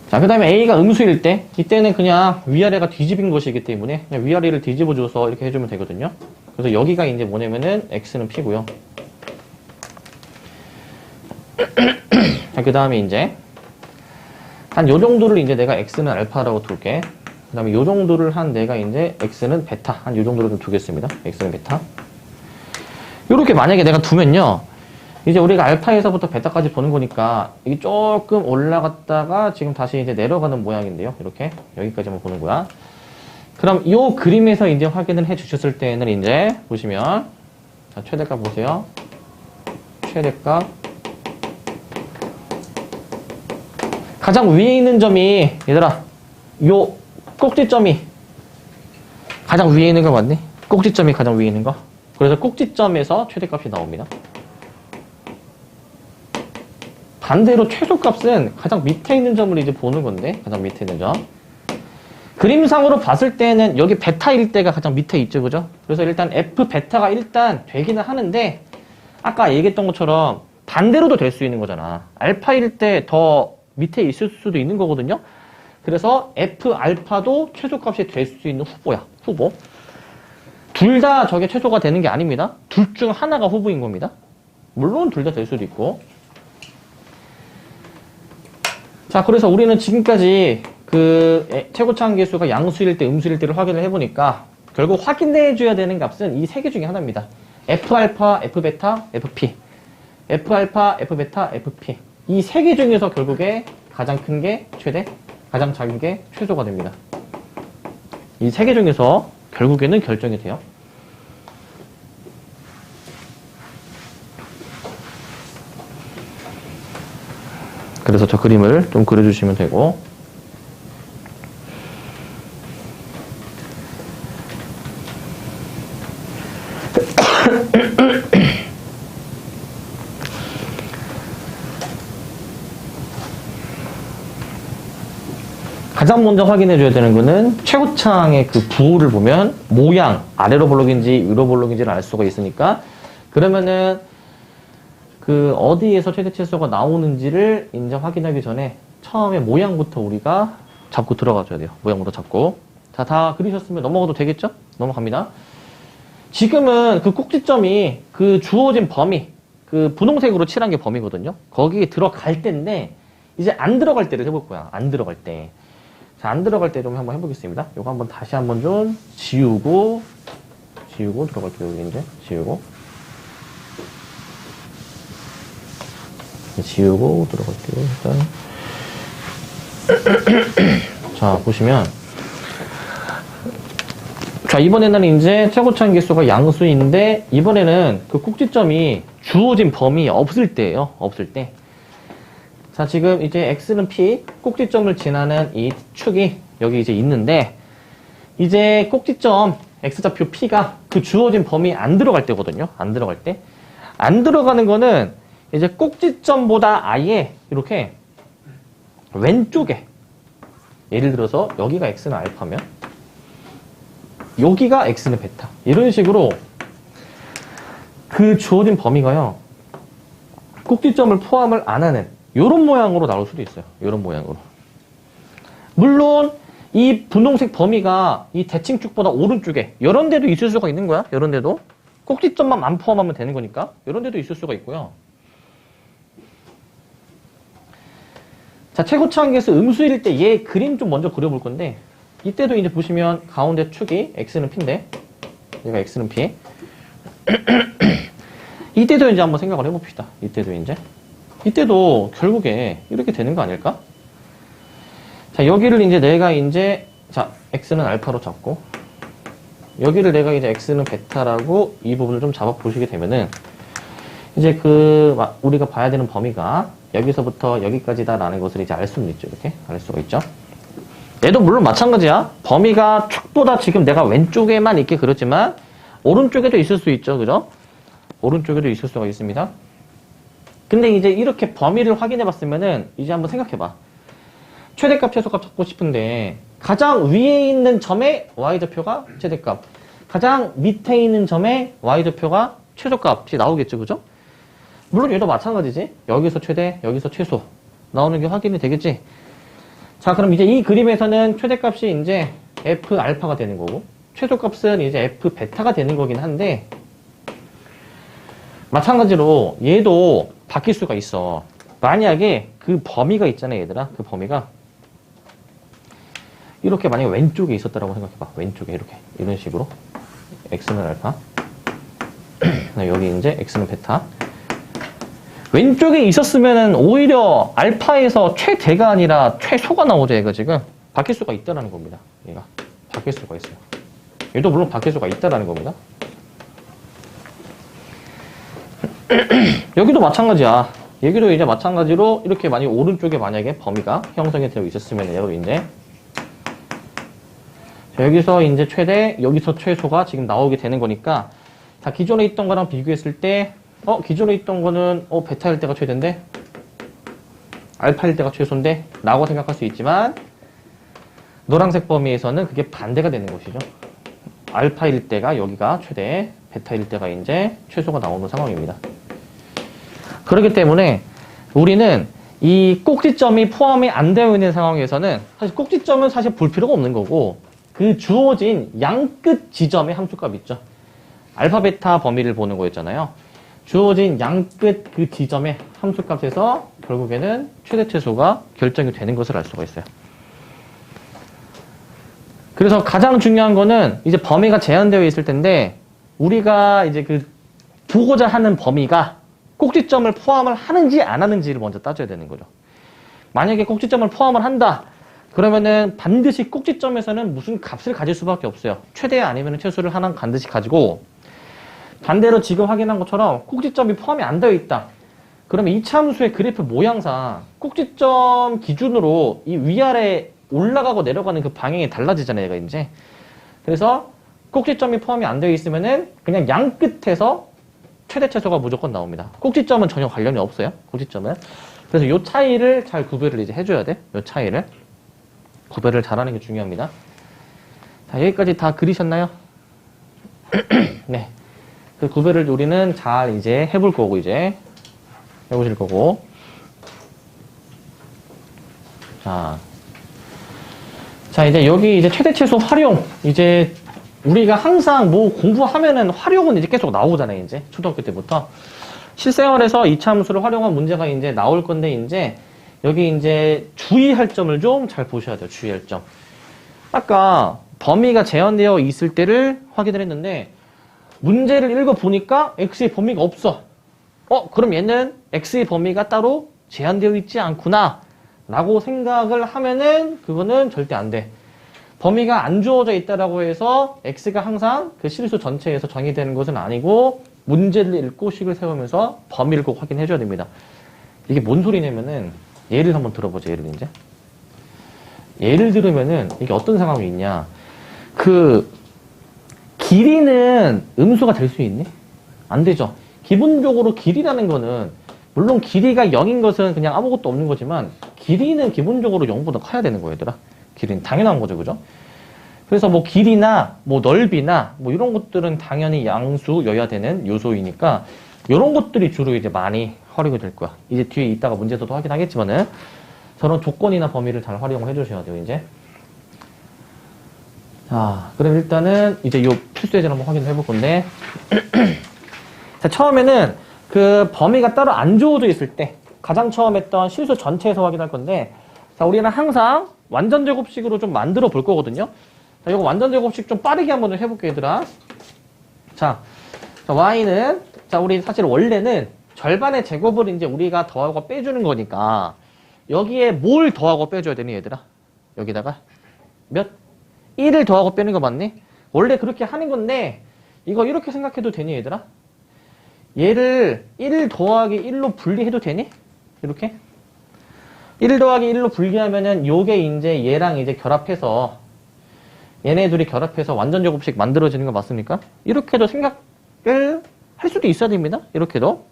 자, 그 다음에 A가 음수일 때, 이때는 그냥 위아래가 뒤집인 것이기 때문에 그냥 위아래를 뒤집어줘서 이렇게 해주면 되거든요. 그래서 여기가 이제 뭐냐면은 X는 P고요. 자, 그 다음에 이제 한 요 정도를 이제 내가 X는 알파라고 둘게. 그 다음에 요 정도를 한 내가 이제 X는 베타. 한 요 정도를 좀 두겠습니다. X는 베타. 요렇게 만약에 내가 두면요. 이제 우리가 알파에서부터 베타까지 보는 거니까 이게 조금 올라갔다가 지금 다시 이제 내려가는 모양인데요. 이렇게 여기까지만 보는 거야. 그럼 이 그림에서 이제 확인을 해 주셨을 때는 이제 보시면 자, 최대값 보세요. 최대값 가장 위에 있는 점이 얘들아 요 꼭지점이 가장 위에 있는 거 맞니? 꼭지점이 가장 위에 있는 거. 그래서 꼭지점에서 최대값이 나옵니다. 반대로 최소값은 가장 밑에 있는 점을 이제 보는 건데, 가장 밑에 있는 점. 그림상으로 봤을 때는 여기 베타일 때가 가장 밑에 있죠, 그죠? 그래서 일단 F 베타가 일단 되기는 하는데, 아까 얘기했던 것처럼 반대로도 될 수 있는 거잖아. 알파일 때 더 밑에 있을 수도 있는 거거든요? 그래서 F 알파도 최소값이 될 수 있는 후보야, 후보. 둘 다 저게 최소가 되는 게 아닙니다. 둘 중 하나가 후보인 겁니다. 물론 둘 다 될 수도 있고. 자, 그래서 우리는 지금까지 그 최고차항 계수가 양수일 때, 음수일 때를 확인을 해보니까 결국 확인해줘야 되는 값은 이 세 개 중에 하나입니다. F알파, F베타, FP. F알파, F베타, FP. 이 세 개 중에서 결국에 가장 큰 게 최대, 가장 작은 게 최소가 됩니다. 이 세 개 중에서 결국에는 결정이 돼요. 그래서 저 그림을 좀 그려주시면 되고, 가장 먼저 확인해줘야 되는 거는 최고차항의 그 부호를 보면 모양, 아래로 볼록인지 위로 볼록인지를 알 수가 있으니까, 그러면은 그 어디에서 최대 최소가 나오는지를 이제 확인하기 전에 처음에 모양부터 우리가 잡고 들어가줘야 돼요. 모양부터 잡고. 자, 다 그리셨으면 넘어가도 되겠죠? 넘어갑니다. 지금은 그 꼭지점이 그 주어진 범위, 그 분홍색으로 칠한 게 범위거든요. 거기에 들어갈 때인데 이제 안 들어갈 때를 해볼 거야. 안 들어갈 때. 자, 안 들어갈 때 좀 한번 해보겠습니다. 요거 한번 다시 한번 좀 지우고 들어갈게요. 여기 이제 지우고 들어갈게요. 일단 자, 보시면 자, 이번에는 이제 최고차항 계수가 양수인데 이번에는 그 꼭지점이 주어진 범위 없을 때예요. 없을 때. 자, 지금 이제 X는 P, 꼭지점을 지나는 이 축이 여기 이제 있는데, 이제 꼭지점 X좌표 P가 그 주어진 범위 안 들어갈 때거든요. 안 들어갈 때. 안 들어가는 거는 이제 꼭지점보다 아예 이렇게 왼쪽에, 예를 들어서 여기가 X는 알파면, 여기가 X는 베타. 이런 식으로 그 주어진 범위가요, 꼭지점을 포함을 안 하는 요런 모양으로 나올 수도 있어요. 요런 모양으로. 물론 이 분홍색 범위가 이 대칭축보다 오른쪽에 요런 데도 있을 수가 있는 거야. 요런 데도. 꼭지점만 안 포함하면 되는 거니까 요런 데도 있을 수가 있고요. 자, 최고차항 계수 음수일 때 얘 그림 좀 먼저 그려볼 건데, 이때도 이제 보시면 가운데 축이 X는 P인데 얘가 X는 P. 이때도 이제 한번 생각을 해봅시다. 이때도 결국에 이렇게 되는 거 아닐까? 자, 여기를 이제 내가 이제, 자, X는 알파로 잡고, 여기를 내가 이제 X는 베타라고 이 부분을 좀 잡아보시게 되면은, 이제 우리가 봐야 되는 범위가 여기서부터 여기까지다라는 것을 이제 알 수는 있죠. 이렇게 알 수가 있죠. 얘도 물론 마찬가지야. 범위가 축보다 지금 내가 왼쪽에만 있게 그렸지만, 오른쪽에도 있을 수 있죠. 그죠? 오른쪽에도 있을 수가 있습니다. 근데 이제 이렇게 범위를 확인해 봤으면은 이제 한번 생각해 봐. 최대값, 최소값 찾고 싶은데 가장 위에 있는 점의 y좌표가 최대값, 가장 밑에 있는 점의 y좌표가 최소값이 나오겠죠, 그죠? 물론 얘도 마찬가지지. 여기서 최대, 여기서 최소 나오는 게 확인이 되겠지. 자, 그럼 이제 이 그림에서는 최대값이 이제 f 알파가 되는 거고, 최소값은 이제 f 베타가 되는 거긴 한데, 마찬가지로 얘도 바뀔 수가 있어. 만약에 그 범위가 있잖아, 얘들아. 그 범위가 이렇게 만약에 왼쪽에 있었다라고 생각해봐. 왼쪽에 이렇게 이런 식으로 x는 알파, 여기 이제 x는 베타. 왼쪽에 있었으면은 오히려 알파에서 최대가 아니라 최소가 나오죠. 얘가 지금 바뀔 수가 있다라는 겁니다. 얘가 바뀔 수가 있어요. 얘도 물론 바뀔 수가 있다라는 겁니다. 여기도 마찬가지야. 여기도 이제 마찬가지로 이렇게 만약에 오른쪽에 만약에 범위가 형성이 되어 있었으면 얘도 이제 여기서 이제 최대, 여기서 최소가 지금 나오게 되는 거니까, 자, 기존에 있던 거랑 비교했을 때, 기존에 있던 거는, 베타일 때가 최대인데, 알파일 때가 최소인데, 라고 생각할 수 있지만, 노란색 범위에서는 그게 반대가 되는 것이죠. 알파일 때가 여기가 최대, 베타일 때가 이제 최소가 나오는 상황입니다. 그렇기 때문에, 우리는 이 꼭지점이 포함이 안 되어 있는 상황에서는, 사실 꼭지점은 사실 볼 필요가 없는 거고, 그 주어진 양끝 지점의 함수값 있죠. 알파, 베타 범위를 보는 거였잖아요. 주어진 양끝 그 지점의 함수값에서 결국에는 최대 최소가 결정이 되는 것을 알 수가 있어요. 그래서 가장 중요한 거는 이제 범위가 제한되어 있을 텐데, 우리가 이제 그 보고자 하는 범위가 꼭지점을 포함을 하는지 안 하는지를 먼저 따져야 되는 거죠. 만약에 꼭지점을 포함을 한다. 그러면은 반드시 꼭지점에서는 무슨 값을 가질 수밖에 없어요. 최대 아니면 최소를 하나 반드시 가지고, 반대로 지금 확인한 것처럼 꼭지점이 포함이 안 되어 있다. 그러면 이차 함수의 그래프 모양상 꼭지점 기준으로 이 위아래 올라가고 내려가는 그 방향이 달라지잖아요, 얘가 이제. 그래서 꼭지점이 포함이 안 되어 있으면은 그냥 양 끝에서 최대 최소가 무조건 나옵니다. 꼭지점은 전혀 관련이 없어요. 꼭지점은. 그래서 이 차이를 잘 구별을 이제 해줘야 돼. 이 차이를. 구별을 잘하는 게 중요합니다. 자, 여기까지 다 그리셨나요? 네. 그 구별을 우리는 잘 이제 해볼 거고, 이제. 해보실 거고. 자, 이제 여기 이제 최대 최소 활용. 이제 우리가 항상 뭐 공부하면은 활용은 이제 계속 나오잖아요, 이제. 초등학교 때부터. 실생활에서 이차 함수를 활용한 문제가 이제 나올 건데, 이제 여기 이제 주의할 점을 좀 잘 보셔야 돼요. 주의할 점. 아까 범위가 제한되어 있을 때를 확인을 했는데, 문제를 읽어보니까 x의 범위가 없어. 그럼 얘는 x의 범위가 따로 제한되어 있지 않구나 라고 생각을 하면은 그거는 절대 안 돼. 범위가 안 주어져 있다라고 해서 x가 항상 그 실수 전체에서 정의되는 것은 아니고, 문제를 읽고 식을 세우면서 범위를 꼭 확인해 줘야 됩니다. 이게 뭔 소리냐면은, 예를 한번 들어보죠. 예를 이제. 예를 들으면은 이게 어떤 상황이 있냐. 그 길이는 음수가 될 수 있니? 안 되죠. 기본적으로 길이라는 거는, 물론 길이가 0인 것은 그냥 아무것도 없는 거지만, 길이는 기본적으로 0보다 커야 되는 거예요, 얘들아. 길이는 당연한 거죠, 그죠? 그래서 뭐 길이나 뭐 넓이나 뭐 이런 것들은 당연히 양수여야 되는 요소이니까, 이런 것들이 주로 이제 많이 활용이 될 거야. 이제 뒤에 이따가 문제에서도 확인하겠지만은, 저런 조건이나 범위를 잘 활용을 해주셔야 돼요, 이제. 자, 그럼 일단은 이제 요 필수 예제를 한번 확인해 볼 건데, 자, 처음에는 그 범위가 따로 안 주어져 있을 때, 가장 처음 했던 실수 전체에서 확인할 건데, 자, 우리는 항상 완전 제곱식으로 좀 만들어 볼 거거든요. 자, 이거 완전 제곱식 좀 빠르게 한번 해볼게요, 얘들아. 자, y는, 자, 우리 사실 원래는 절반의 제곱을 이제 우리가 더하고 빼주는 거니까, 여기에 뭘 더하고 빼줘야 되니, 얘들아? 여기다가 몇? 1을 더하고 빼는 거 맞니? 원래 그렇게 하는 건데, 이거 이렇게 생각해도 되니, 얘들아? 얘를 1 더하기 1로 분리해도 되니? 이렇게? 1 더하기 1로 분리하면은 요게 이제 얘랑 이제 결합해서, 얘네 둘이 결합해서 완전 제곱식 만들어지는 거 맞습니까? 이렇게도 생각을 할 수도 있어야 됩니다. 이렇게도.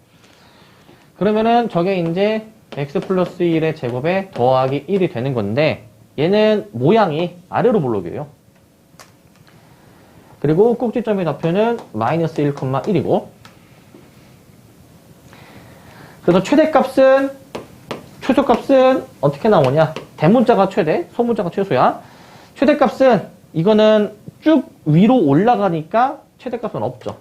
그러면은 저게 이제 x 플러스 1의 제곱에 더하기 1이 되는 건데 얘는 모양이 아래로 볼록이에요. 그리고 꼭지점의 좌표는 마이너스 1,1이고 그래서 최소값은 어떻게 나오냐? 대문자가 최대, 소문자가 최소야. 최대값은 이거는 쭉 위로 올라가니까 최대값은 없죠.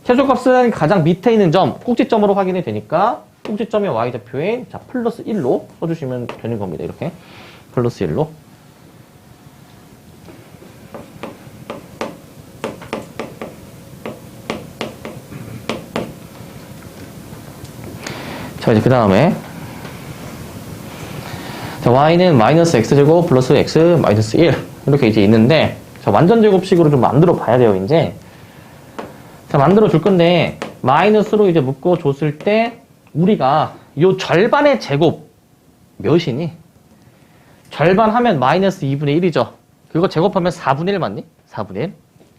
최소값은 가장 밑에 있는 점, 꼭지점으로 확인이 되니까 꼭지점의 y좌표인 자 플러스 1로 써주시면 되는 겁니다. 이렇게 플러스 1로. 자, 이제 그 다음에 자, y는 마이너스 x제곱 플러스 x 마이너스 1 이렇게 이제 있는데 자, 완전제곱식으로 좀 만들어 봐야 돼요. 이제 자, 만들어 줄 건데 마이너스로 이제 묶어 줬을 때 우리가 요 절반의 제곱 몇이니? 절반 하면 마이너스 2분의 1이죠. 그거 제곱하면 4분의 1 맞니? 4분의 1.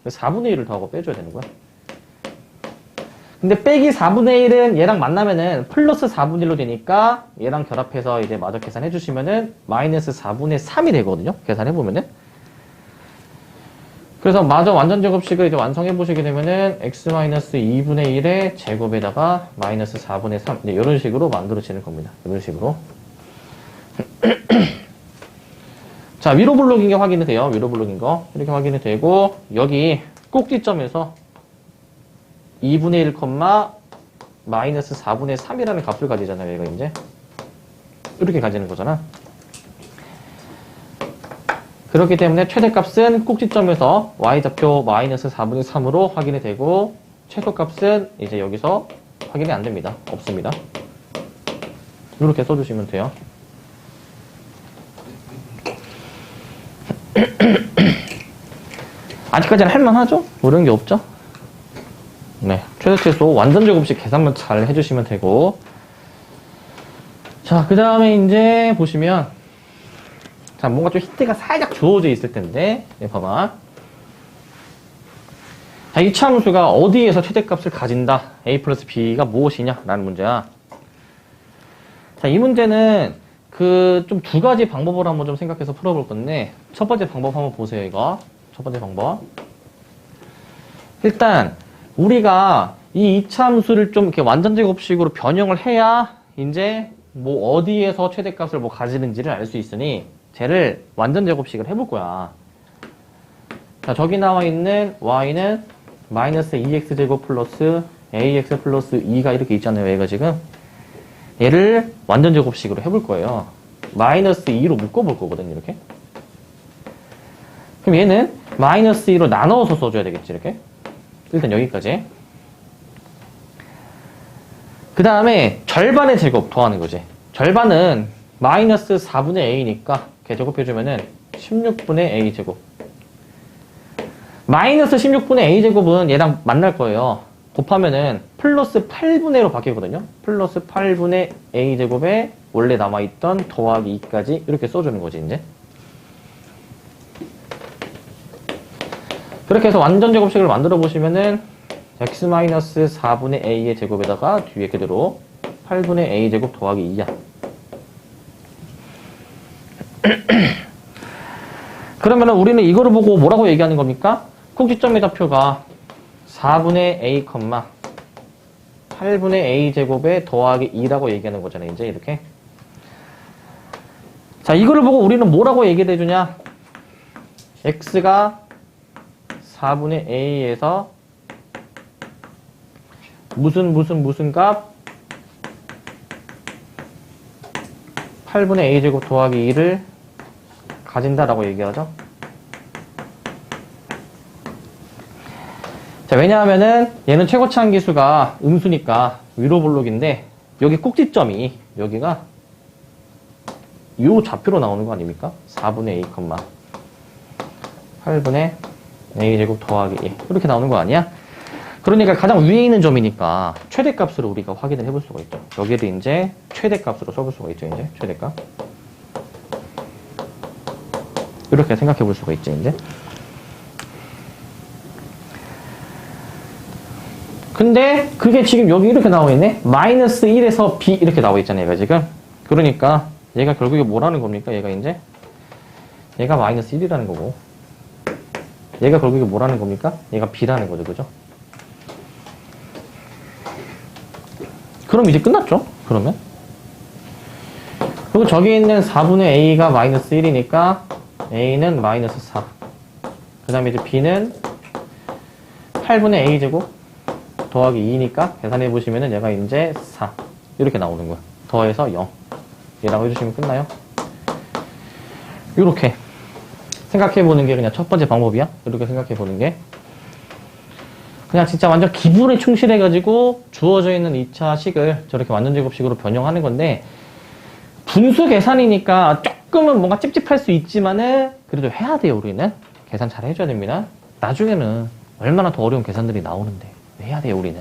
4분의 1을 더하고 빼줘야 되는 거야. 근데 빼기 4분의 1은 얘랑 만나면은 플러스 4분의 1로 되니까 얘랑 결합해서 이제 마저 계산해 주시면은 마이너스 4분의 3이 되거든요. 계산해보면은. 그래서 마저 완전제곱식을 이제 완성해 보시게 되면은 x-2분의 1의 제곱에다가 마이너스 4분의 3 네, 이런 식으로 만들어지는 겁니다. 이런 식으로. 자, 위로 블록인 게 확인이 돼요. 위로 블록인 거 이렇게 확인이 되고 여기 꼭지점에서 2분의 1, 마이너스 4분의 3이라는 값을 가지잖아요. 얘가 이제 이렇게 가지는 거잖아. 그렇기 때문에 최대값은 꼭지점에서 y좌표 마이너스 4분의 3으로 확인이 되고 최소값은 이제 여기서 확인이 안 됩니다. 없습니다. 이렇게 써주시면 돼요. 아직까지는 할만하죠? 어려운 게 없죠? 네, 최소 완전제곱식 계산만 잘 해주시면 되고 자, 그 다음에 이제 보시면 자, 뭔가 좀 힌트가 살짝 주어져 있을 텐데 네, 봐봐. 자, 이 참수가 어디에서 최대값을 가진다? a 플러스 b가 무엇이냐? 라는 문제야. 자, 이 문제는 그 좀 두 가지 방법을 한번 좀 생각해서 풀어볼 건데 첫 번째 방법 한번 보세요. 이거 첫 번째 방법. 일단 우리가 이 이차함수를 좀 이렇게 완전제곱식으로 변형을 해야 이제 뭐 어디에서 최대값을 뭐 가지는지를 알 수 있으니 쟤를 완전제곱식을 해볼 거야. 자, 저기 나와 있는 y는 마이너스 2x제곱 플러스 ax 플러스 2가 이렇게 있잖아요. 얘가 지금 얘를 완전제곱식으로 해볼 거예요. 마이너스 2로 묶어볼 거거든요. 이렇게. 그럼 얘는 마이너스 2로 나눠서 써줘야 되겠지. 이렇게. 일단 여기까지. 그 다음에 절반의 제곱 더하는 거지. 절반은 마이너스 4분의 a니까 개제곱해주면은 16분의 a제곱. 마이너스 16분의 a제곱은 얘랑 만날 거예요. 곱하면은 플러스 8분의 1로 바뀌거든요. 플러스 8분의 a제곱에 원래 남아있던 더하기 2까지 이렇게 써주는 거지, 이제. 그렇게 해서 완전제곱식을 만들어 보시면은 x-4분의 a의 제곱에다가 뒤에 그대로 8분의 a제곱 더하기 2야. 그러면은 우리는 이거를 보고 뭐라고 얘기하는 겁니까? 꼭지점의 좌표가 4분의 a, 8분의 a제곱에 더하기 2라고 얘기하는 거잖아요. 이제 이렇게. 자, 이거를 보고 우리는 뭐라고 얘기를 해주냐? x가 4분의 a에서 무슨 값 8분의 a제곱 더하기 2를 가진다라고 얘기하죠. 자, 왜냐하면은 얘는 최고치 한기수가 음수니까 위로 블록인데 여기 꼭지점이 여기가 요 좌표로 나오는 거 아닙니까? 4분의 a, 8분의 a제곱 더하기 2 이렇게 나오는 거 아니야? 그러니까 가장 위에 있는 점이니까 최대값으로 우리가 확인을 해볼 수가 있죠. 여기를 이제 최대값으로 써볼 수가 있죠. 이제 최대값 이렇게 생각해 볼 수가 있죠. 이제 근데 그게 지금 여기 이렇게 나와 있네? 마이너스 1에서 b 이렇게 나와 있잖아요, 얘가 지금. 그러니까 얘가 결국에 뭐라는 겁니까? 얘가 이제 얘가 마이너스 1이라는 거고 얘가 결국에 뭐라는 겁니까? 얘가 b라는 거죠, 그죠? 그럼 이제 끝났죠? 그러면 그리고 저기 있는 4분의 a가 마이너스 1이니까 a는 마이너스 4. 그 다음에 이제 b는 8분의 a제곱 더하기 2니까 계산해 보시면은 얘가 이제 4 이렇게 나오는 거야. 더해서 0 이라고 해주시면 끝나요. 이렇게 생각해 보는 게 그냥 첫 번째 방법이야. 이렇게 생각해 보는 게 그냥 진짜 완전 기분에 충실해 가지고 주어져 있는 2차 식을 저렇게 완전제곱식으로 변형하는 건데 분수 계산이니까 조금은 뭔가 찝찝할 수 있지만은 그래도 해야 돼요. 우리는 계산 잘 해줘야 됩니다. 나중에는 얼마나 더 어려운 계산들이 나오는데 해야 돼요. 우리는.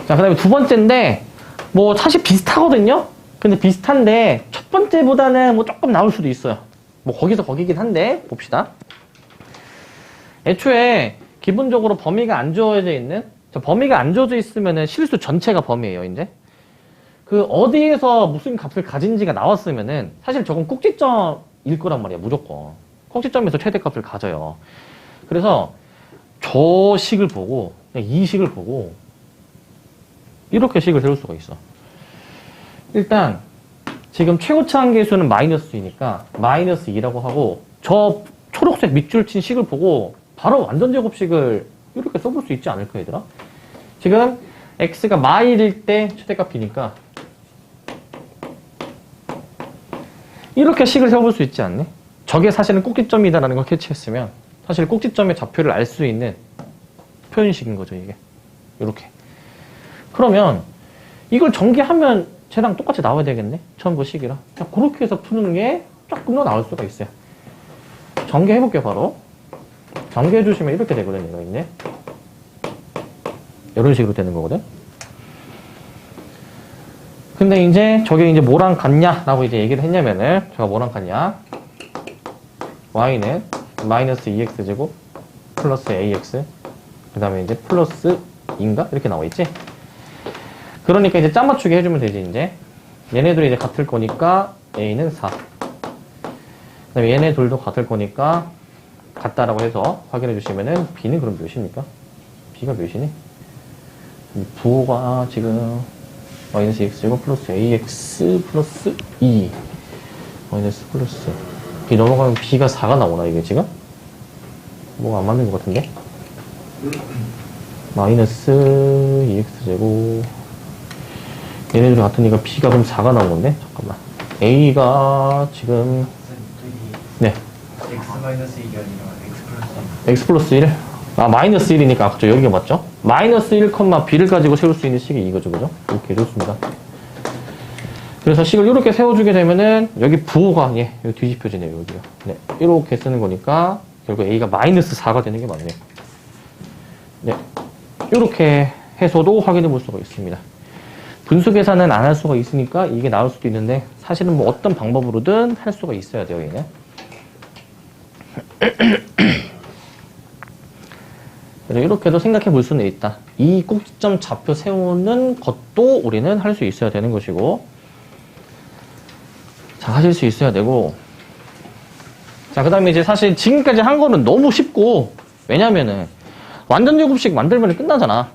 자, 그 다음에 두 번째인데 뭐 사실 비슷하거든요. 근데 비슷한데 첫 번째보다는 뭐 조금 나올 수도 있어요. 뭐 거기서 거기긴 한데 봅시다. 애초에 기본적으로 범위가 안 주어져 있는 범위가 안 주어져 있으면은 실수 전체가 범위예요. 이제 그 어디에서 무슨 값을 가진지가 나왔으면은 사실 저건 꼭지점일 거란 말이야. 무조건 꼭지점에서 최대값을 가져요. 그래서 저 식을 보고 그냥 이 식을 보고 이렇게 식을 세울 수가 있어. 일단 지금 최고차 한계수는 마이너스 2니까 마이너스 2라고 하고 저 초록색 밑줄 친 식을 보고 바로 완전제곱식을 이렇게 써볼 수 있지 않을까 얘들아? 지금 x가 마일일 때 최대값 b니까 이렇게 식을 세워볼 수 있지 않니? 저게 사실은 꼭지점이다라는 걸 캐치했으면 사실 꼭지점의 좌표를 알 수 있는 표현식인 거죠, 이게. 이렇게. 그러면 이걸 전개하면 쟤랑 똑같이 나와야 되겠네? 처음 그 식이라. 그렇게 해서 푸는 게 조금 더 나올 수가 있어요. 전개해볼게요, 바로. 전개해주시면 이렇게 되거든, 얘가 이제. 이런 식으로 되는 거거든. 근데 이제 저게 이제 뭐랑 같냐라고 이제 얘기를 했냐면은 제가 뭐랑 같냐? y는 마이너스 2x제곱 플러스 ax 그 다음에 이제 플러스 2인가? 이렇게 나와 있지? 그러니까 이제 짠 맞추기 해주면 되지, 이제. 얘네들이 이제 같을 거니까 a는 4. 그 다음에 얘네 둘도 같을 거니까 같다라고 해서 확인해 주시면은 b는 그럼 몇입니까? b가 몇이니? 부호가 지금 마이너스 x제곱 플러스 ax 플러스 2 마이너스 플러스 b 넘어가면 b가 4가 나오나 이게 지금? 뭐가 안 맞는 것 같은데? 마이너스 2x제곱 얘네들이 같으니까 b가 그럼 4가 나오는데? 잠깐만 a가 지금 네
x-1이 아니라
x 플러스 1? 아 마이너스 1이니까 그죠 여기가 맞죠? 마이너스 1, b를 가지고 세울 수 있는 식이 이거죠 그죠? 이렇게 해줬습니다. 그래서 식을 이렇게 세워주게 되면은 여기 부호가 예 여기 뒤집혀지네요 여기요. 네 이렇게 쓰는 거니까 결국 a가 마이너스 4가 되는 게 맞네요. 네 이렇게 해서도 확인해 볼 수가 있습니다. 분수 계산은 안 할 수가 있으니까 이게 나올 수도 있는데 사실은 뭐 어떤 방법으로든 할 수가 있어야 돼요 얘는. 그래서 이렇게도 생각해 볼 수는 있다. 이 꼭지점 좌표 세우는 것도 우리는 할 수 있어야 되는 것이고 자 하실 수 있어야 되고 자 그 다음에 이제 사실 지금까지 한 거는 너무 쉽고 왜냐면은 완전제곱식 만들면 끝나잖아.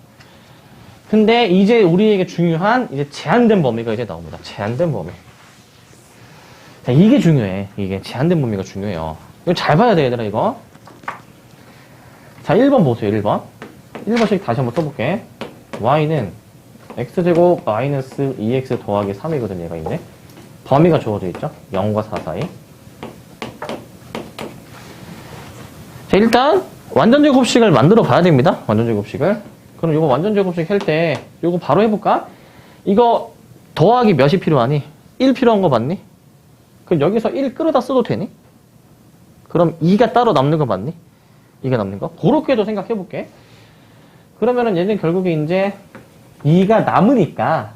근데 이제 우리에게 중요한 이제 제한된 범위가 이제 나옵니다. 제한된 범위. 자, 이게 중요해. 이게 제한된 범위가 중요해요. 이거 잘 봐야 돼, 얘들아, 이거. 자, 1번 보세요, 1번. 1번씩 다시 한번 써볼게. y는 x제곱 마이너스 2x 더하기 3이거든, 얘가 이제. 범위가 주어져 있죠? 0과 4 사이. 자, 일단, 완전제곱식을 만들어 봐야 됩니다. 완전제곱식을. 그럼 이거 완전제곱식 할 때, 이거 바로 해볼까? 이거 더하기 몇이 필요하니? 1 필요한 거 맞니? 그럼 여기서 1 끌어다 써도 되니? 그럼 2가 따로 남는 거 맞니? 2가 남는 거? 그렇게도 생각해 볼게. 그러면은 얘는 결국에 이제 2가 남으니까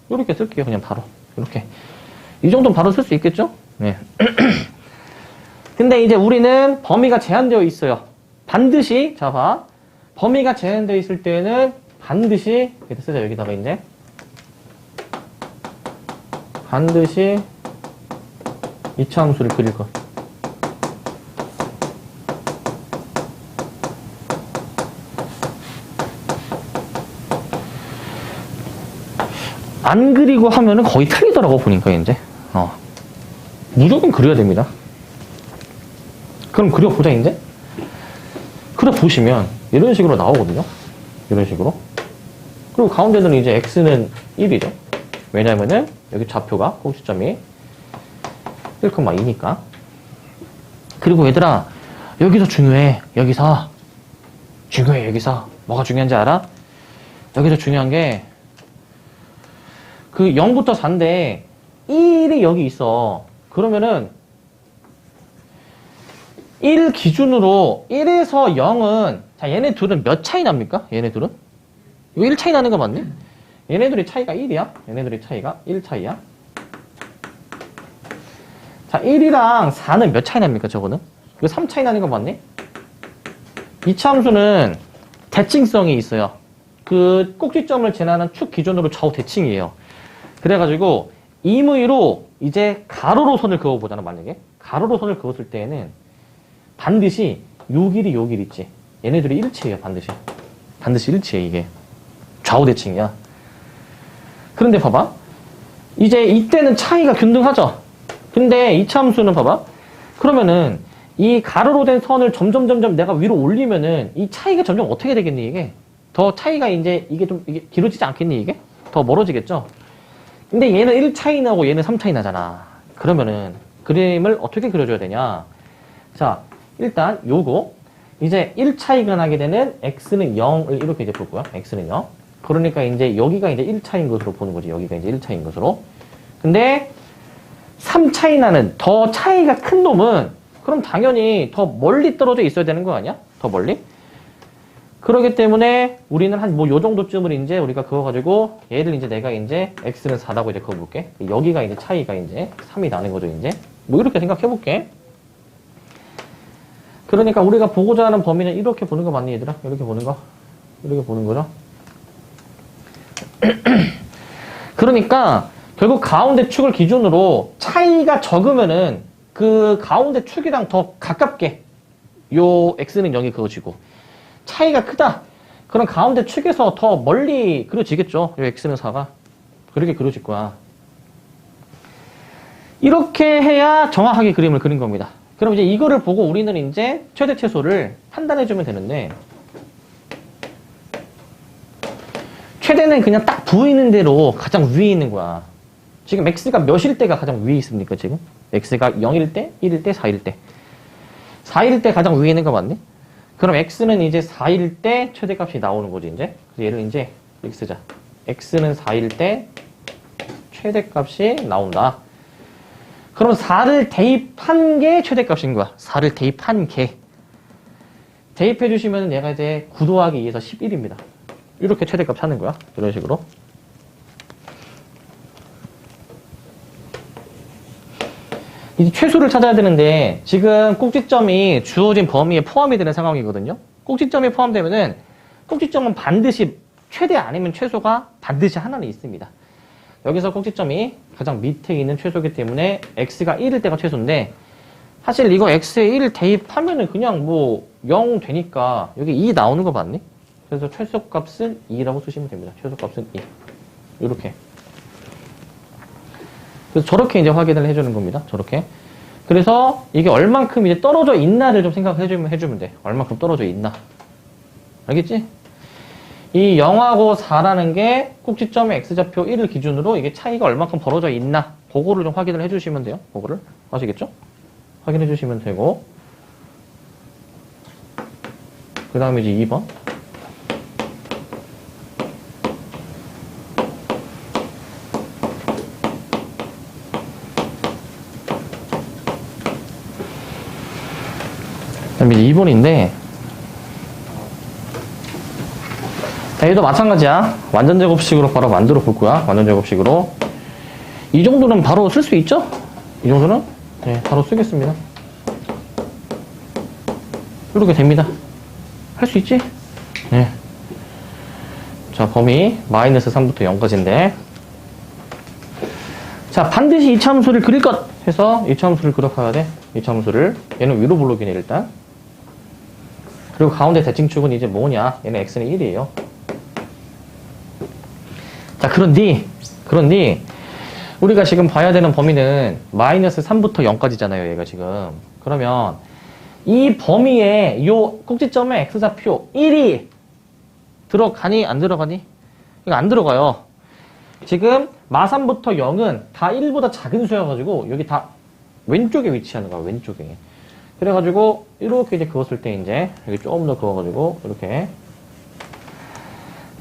이렇게 쓸게요. 그냥 바로. 이렇게. 이 정도는 바로 쓸 수 있겠죠? 네. 근데 이제 우리는 범위가 제한되어 있어요. 반드시, 자, 봐. 범위가 제한되어 있을 때는 반드시, 이렇게 쓰자, 여기다가 이제. 반드시 이차함수를 그릴 것. 안 그리고 하면은 거의 틀리더라고, 보니까, 이제. 무조건 그려야 됩니다. 그럼 그려보자, 이제. 그려보시면, 이런 식으로 나오거든요. 이런 식으로. 그리고 가운데는 이제 x는 1이죠. 왜냐면은, 여기 좌표가, 꼭지점이 1,2니까. 그리고 얘들아, 여기서 중요해. 여기서. 중요해, 여기서. 뭐가 중요한지 알아? 여기서 중요한 게, 그 0부터 4인데 1이 여기 있어. 그러면은 1 기준으로 1에서 0은 자 얘네 둘은 몇 차이 납니까? 얘네 둘은? 이거 1 차이 나는 거 맞니? 얘네들이 차이가 1이야. 얘네들이 차이가 1 차이야. 자 1이랑 4는 몇 차이 납니까? 저거는? 이거 3 차이 나는 거 맞니? 이차함수는 대칭성이 있어요. 그 꼭지점을 지나는 축 기준으로 좌우 대칭이에요. 그래가지고 임의로 이제 가로로 선을 그어보잖아. 만약에 가로로 선을 그었을 때에는 반드시 요 길이 요 길 있지. 얘네들이 일치해요. 반드시 일치해. 이게 좌우 대칭이야. 그런데 봐봐, 이제 이때는 차이가 균등하죠. 근데 이차함수는 봐봐, 그러면은 이 가로로 된 선을 점점 내가 위로 올리면은 이 차이가 점점 어떻게 되겠니? 이게 더 차이가 이제 이게 좀 이게 길어지지 않겠니? 이게 더 멀어지겠죠. 근데 얘는 1 차이 나고 얘는 3 차이 나잖아. 그러면은 그림을 어떻게 그려줘야 되냐? 자, 일단 요거 이제 1 차이가 나게 되는 x는 0을 이렇게 이제 볼 거야. x는 0. 그러니까 이제 여기가 이제 1 차이인 것으로 보는 거지. 여기가 이제 1 차이인 것으로. 근데 3 차이 나는 더 차이가 큰 놈은 그럼 당연히 더 멀리 떨어져 있어야 되는 거 아니야? 더 멀리? 그러기 때문에 우리는 한 뭐 요 정도쯤을 이제 우리가 그어가지고 얘를 이제 내가 이제 x는 4라고 이제 그어볼게. 여기가 이제 차이가 이제 3이 나는 거죠, 이제. 뭐 이렇게 생각해볼게. 그러니까 우리가 보고자 하는 범위는 이렇게 보는 거 맞니, 얘들아? 이렇게 보는 거? 이렇게 보는 거죠? 그러니까 결국 가운데 축을 기준으로 차이가 적으면은 그 가운데 축이랑 더 가깝게 요 x는 0이 그어지고 차이가 크다. 그럼 가운데 축에서 더 멀리 그려지겠죠. 요 x는 4가. 그렇게 그려질 거야. 이렇게 해야 정확하게 그림을 그린 겁니다. 그럼 이제 이거를 보고 우리는 이제 최대 최소를 판단해주면 되는데, 최대는 그냥 딱 보이는 대로 가장 위에 있는 거야. 지금 x가 몇일 때가 가장 위에 있습니까, 지금? x가 0일 때, 1일 때, 4일 때. 4일 때 가장 위에 있는 거 맞니? 그럼 x는 이제 4일 때 최대값이 나오는 거지, 이제. 그래서 얘를 이제 이렇게 쓰자. x는 4일 때 최대값이 나온다. 그럼 4를 대입한 게 최대값인 거야. 4를 대입한 게. 대입해 주시면 얘가 이제 9 더하기 2에서 11입니다. 이렇게 최대값 찾는 거야. 이런 식으로. 이제 최소를 찾아야 되는데 지금 꼭지점이 주어진 범위에 포함이 되는 상황이거든요. 꼭지점이 포함되면은 꼭지점은 반드시 최대 아니면 최소가 반드시 하나는 있습니다. 여기서 꼭지점이 가장 밑에 있는 최소이기 때문에 x가 1일 때가 최소인데, 사실 이거 x에 1 대입하면은 그냥 뭐 0 되니까 여기 2 나오는 거 맞니? 그래서 최소값은 2라고 쓰시면 됩니다. 최소값은 2. 이렇게. 그래서 저렇게 이제 확인을 해주는 겁니다. 저렇게. 그래서 이게 얼만큼 이제 떨어져 있나를 좀 생각해주면 돼. 얼만큼 떨어져 있나. 알겠지? 이 0하고 4라는 게 꼭지점의 x좌표 1을 기준으로 이게 차이가 얼만큼 벌어져 있나. 그거를 좀 확인을 해주시면 돼요. 그거를. 아시겠죠? 확인해주시면 되고. 그 다음에 이제 2번. 그다음에 2번인데, 얘도 마찬가지야. 완전 제곱식으로 바로 만들어 볼 거야. 완전 제곱식으로. 이 정도는 바로 쓸 수 있죠? 이 정도는? 네, 바로 쓰겠습니다. 이렇게 됩니다. 할 수 있지? 네. 자, 범위 마이너스 3부터 0까지인데 자, 반드시 이차함수를 그릴 것 해서 이차함수를 그려봐야 돼. 이차함수를. 얘는 위로 블록이네, 일단. 그리고 가운데 대칭축은 이제 뭐냐? 얘는 x는 1이에요. 자, 그런데 우리가 지금 봐야 되는 범위는 마이너스 3부터 0까지잖아요, 얘가 지금. 그러면 이 범위에 요 꼭지점에 x좌표 1이 들어가니 안 들어가니? 이거 안 들어가요. 지금 마3부터 0은 다 1보다 작은 수여가지고 여기 다 왼쪽에 위치하는 거야, 왼쪽에. 그래가지고 이렇게 이제 그었을 때 이제 여기 조금 더 그어가지고 이렇게.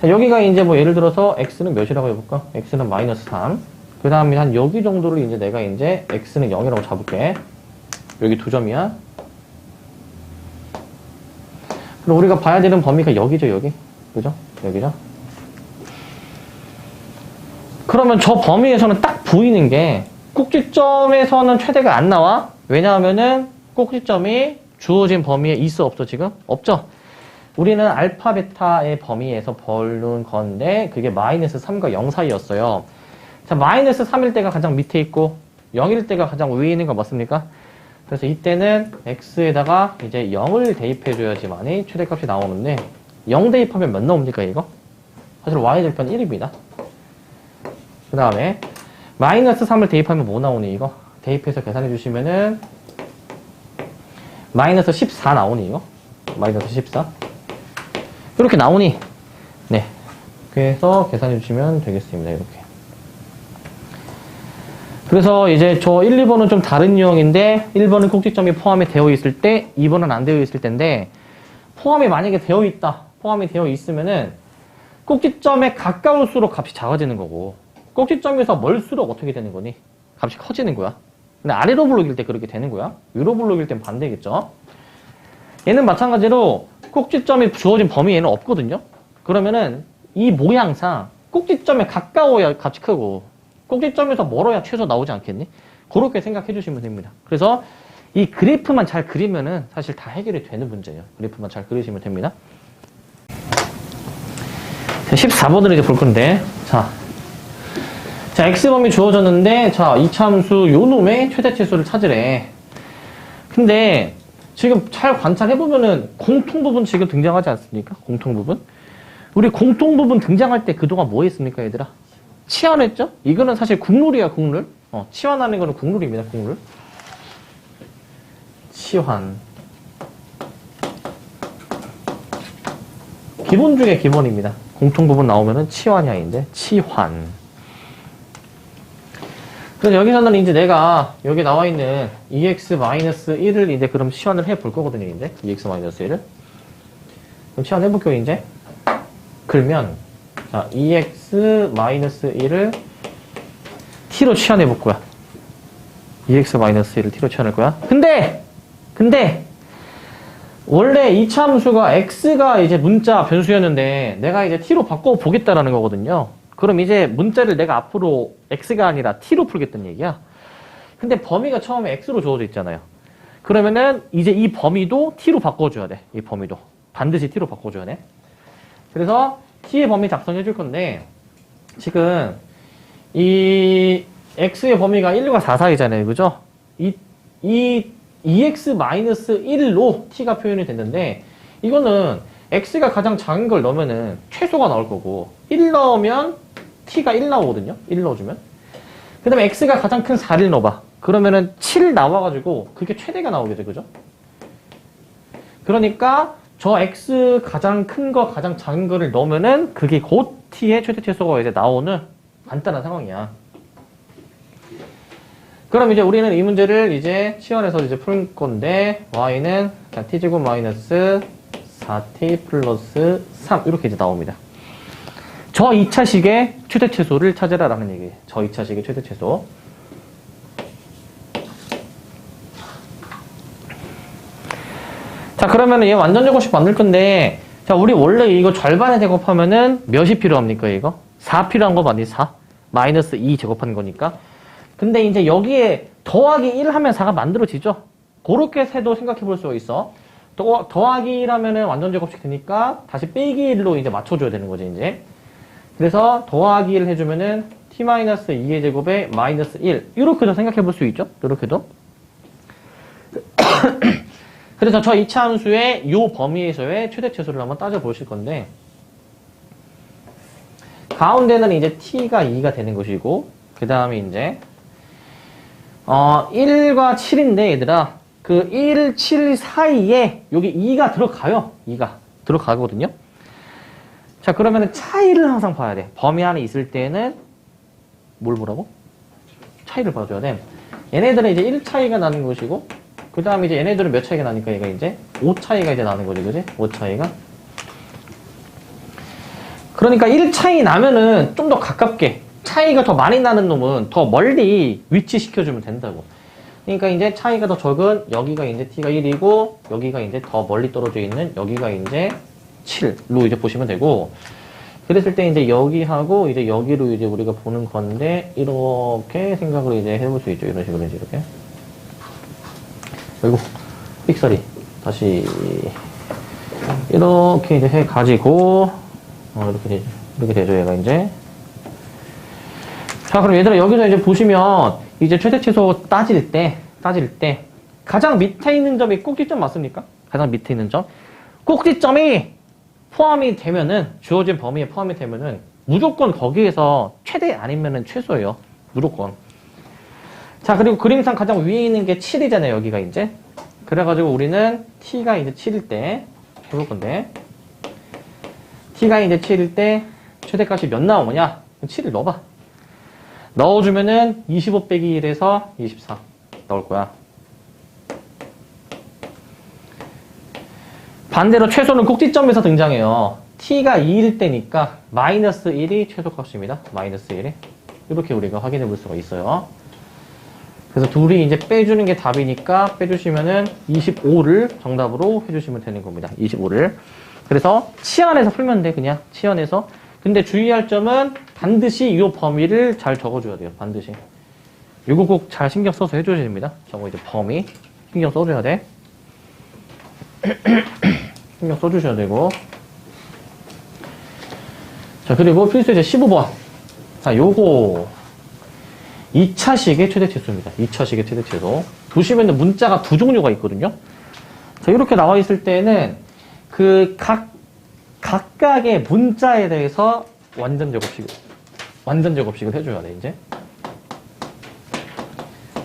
자, 여기가 이제 뭐 예를 들어서 x는 몇이라고 해볼까? x는 마이너스 3. 그 다음에 한 여기 정도를 이제 내가 이제 x는 0이라고 잡을게. 여기 2점이야. 그럼 우리가 봐야 되는 범위가 여기죠, 여기. 그죠? 여기죠? 그러면 저 범위에서는 딱 보이는 게 꼭지점에서는 최대가 안 나와. 왜냐하면은 꼭지점이 주어진 범위에 있어, 없어, 지금? 없죠? 우리는 알파, 베타의 범위에서 벌룬 건데 그게 마이너스 3과 0 사이였어요. 자, 마이너스 3일 때가 가장 밑에 있고 0일 때가 가장 위에 있는 거 맞습니까? 그래서 이때는 x에다가 이제 0을 대입해줘야지만이 최대값이 나오는데 0 대입하면 몇 나옵니까, 이거? 사실 y절편 1입니다. 그 다음에 마이너스 3을 대입하면 뭐 나오니, 이거? 대입해서 계산해 주시면은 마이너스 14 나오니, 이거? 마이너스 14. 이렇게 나오니, 네. 그래서 계산해 주시면 되겠습니다, 이렇게. 그래서 이제 저 1, 2번은 좀 다른 유형인데 1번은 꼭지점이 포함이 되어 있을 때 2번은 안 되어 있을 텐데 포함이 만약에 되어 있다. 포함이 되어 있으면은 꼭지점에 가까울수록 값이 작아지는 거고 꼭지점에서 멀수록 어떻게 되는 거니? 값이 커지는 거야. 근데 아래로 블록일 때 그렇게 되는 거야. 위로 블록일 땐 반대겠죠. 얘는 마찬가지로 꼭지점이 주어진 범위 얘는 없거든요. 그러면은 이 모양상 꼭지점에 가까워야 값이 크고 꼭지점에서 멀어야 최소 나오지 않겠니? 그렇게 생각해 주시면 됩니다. 그래서 이 그래프만 잘 그리면은 사실 다 해결이 되는 문제예요. 그래프만 잘 그리시면 됩니다. 14번으로 이제 볼 건데, 자, x범위 주어졌는데, 자, 이차함수 요 놈의 최대치수를 찾으래. 근데 지금 잘 관찰해보면은 공통부분 지금 등장하지 않습니까? 공통부분. 우리 공통부분 등장할 때 그동안 뭐 했습니까, 얘들아? 치환했죠? 이거는 사실 국룰이야, 국룰. 치환하는 거는 국룰입니다, 국룰. 치환. 기본 중에 기본입니다. 공통부분 나오면은 치환이야인데, 치환. 그래서 여기서는 이제 내가 여기 나와 있는 EX-1을 이제 그럼 치환을 해 볼 거거든요, 이제. EX-1을. 그럼 치환해 볼게요, 이제. 그러면, 자, EX-1을 T로 치환해 볼 거야. EX-1을 T로 치환할 거야. 근데, 원래 이차함수가 X가 이제 문자 변수였는데, 내가 이제 T로 바꿔보겠다라는 거거든요. 그럼 이제 문자를 내가 앞으로 X가 아니라 T로 풀겠다는 얘기야. 근데 범위가 처음에 X로 주어져 있잖아요. 그러면은 이제 이 범위도 T로 바꿔줘야 돼. 이 범위도. 반드시 T로 바꿔줘야 돼. 그래서 T의 범위 작성해 줄 건데, 지금 이 X의 범위가 1과 4 사이잖아요. 그죠? 이 EX-1로 T가 표현이 됐는데, 이거는 X가 가장 작은 걸 넣으면은 최소가 나올 거고, 1 넣으면 T가 1 나오거든요? 1 넣어주면. 그 다음에 X가 가장 큰 4를 넣어봐. 그러면은 7 나와가지고 그게 최대가 나오겠죠. 그죠? 그러니까 저 X 가장 큰 거, 가장 작은 거를 넣으면은 그게 곧 T의 최대 최소가 이제 나오는 간단한 상황이야. 그럼 이제 우리는 이 문제를 이제 치환해서 이제 풀 건데, Y는 T제곱 마이너스 4T 플러스 3 이렇게 이제 나옵니다. 저 2차식의 최대 최소를 찾으라라는 얘기예요. 저 2차식의 최대 최소. 자, 그러면은 얘 완전 제곱식 만들 건데, 자, 우리 원래 이거 절반에 제곱하면은 몇이 필요합니까, 이거? 4 필요한 거 맞니? 4? 마이너스 2 제곱한 거니까. 근데 이제 여기에 더하기 1 하면 4가 만들어지죠? 그렇게 해도 생각해 볼 수가 있어. 더하기 1하면은 완전 제곱식 되니까 다시 빼기 1로 이제 맞춰줘야 되는 거지, 이제. 그래서 더하기 1 해주면은 t-2의 제곱에 마이너스 1. 이렇게도 생각해 볼 수 있죠? 이렇게도. 그래서 저 이차 함수의 요 범위에서의 최대 최소를 한번 따져 보실 건데, 가운데는 이제 t가 2가 되는 것이고, 그 다음에 이제, 1과 7인데, 얘들아, 그 1, 7 사이에 여기 2가 들어가요. 2가 들어가거든요. 자, 그러면은 차이를 항상 봐야 돼. 범위 안에 있을 때는 뭘 보라고? 차이를 봐줘야 돼. 얘네들은 이제 1 차이가 나는 것이고, 그 다음에 이제 얘네들은 몇 차이가 나니까 얘가 이제 5 차이가 이제 나는 거지, 그지? 5 차이가. 그러니까 1 차이 나면은 좀 더 가깝게, 차이가 더 많이 나는 놈은 더 멀리 위치시켜주면 된다고. 그러니까 이제 차이가 더 적은 여기가 이제 t가 1이고, 여기가 이제 더 멀리 떨어져 있는 여기가 이제 7로 이제 보시면 되고, 그랬을 때 이제 여기하고 이제 여기로 이제 우리가 보는 건데, 이렇게 생각을 이제 해볼 수 있죠. 이런 식으로 이제 이렇게. 그리고 삑사리 다시 이렇게 이제 해가지고 이렇게 되죠. 얘가 이제. 자, 그럼 얘들아 여기서 이제 보시면 이제 최대 최소 따질 때 가장 밑에 있는 점이 꼭지점 맞습니까? 가장 밑에 있는 점. 꼭지점이 포함이 되면은, 주어진 범위에 포함이 되면은 무조건 거기에서 최대 아니면은 최소예요. 무조건. 자, 그리고 그림상 가장 위에 있는 게 7이잖아요, 여기가 이제. 그래가지고 우리는 t가 이제 7일 때 해볼 건데, t가 이제 7일 때 최대값이 몇 나오냐? 7을 넣어봐. 넣어주면은 25 빼기 1에서 24 나올 거야. 반대로 최소는 꼭지점에서 등장해요. t가 2일 때니까 마이너스 1이 최소값입니다. 마이너스 1이. 이렇게 우리가 확인해 볼 수가 있어요. 그래서 둘이 이제 빼주는 게 답이니까 빼주시면은 25를 정답으로 해주시면 되는 겁니다. 25를. 그래서 치안에서 풀면 돼, 그냥. 치안에서. 근데 주의할 점은 반드시 이 범위를 잘 적어줘야 돼요. 반드시. 이거 꼭 잘 신경 써서 해줘야 됩니다. 저거 이제 범위. 신경 써줘야 돼. 신경 써주셔야 되고. 자, 그리고 필수 이제 15번. 자, 요거 2차식의 최대 최소입니다. 2차식의 최대 최소. 보시면은 문자가 두 종류가 있거든요. 자, 이렇게 나와 있을 때는 그 각각의 문자에 대해서 완전 제곱식을 해줘야 돼, 이제.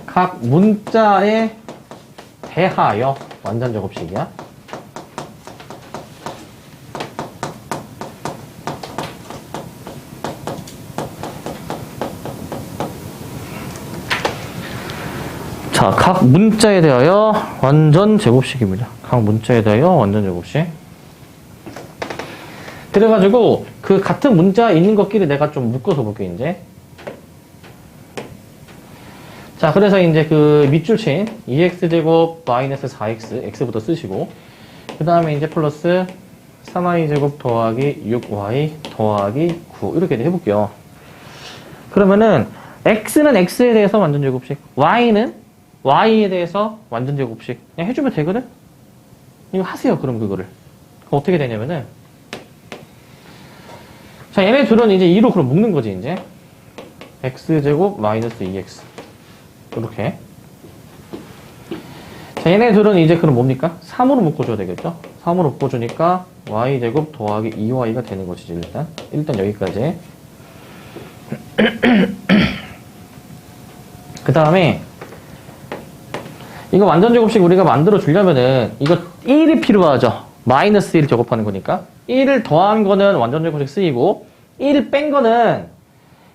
각 문자에 대하여 완전 제곱식이야. 자, 각 문자에 대하여 완전 제곱식입니다. 각 문자에 대하여 완전 제곱식. 그래가지고 그 같은 문자 있는 것끼리 내가 좀 묶어서 볼게, 이제. 자, 그래서 이제 그 밑줄 친 2x제곱 마이너스 4x, x부터 쓰시고, 그 다음에 이제 플러스 3y제곱 더하기 6y 더하기 9 이렇게 해볼게요. 그러면은 x는 x에 대해서 완전 제곱식, y는 y에 대해서 완전 제곱식 그냥 해주면 되거든? 이거 하세요. 그럼 그거를. 그럼 어떻게 되냐면은, 자, 얘네 둘은 이제 2로 그럼 묶는 거지, 이제. x제곱 마이너스 2x. 이렇게. 자, 얘네 둘은 이제 그럼 뭡니까? 3으로 묶어줘야 되겠죠? 3으로 묶어주니까 y제곱 더하기 2y가 되는 것이지, 일단. 일단 여기까지. 그 다음에, 이거 완전 제곱식 우리가 만들어 주려면은, 이거 1이 필요하죠? 마이너스 1 제곱하는 거니까. 1을 더한 거는 완전 제곱식 쓰이고, 1 뺀 거는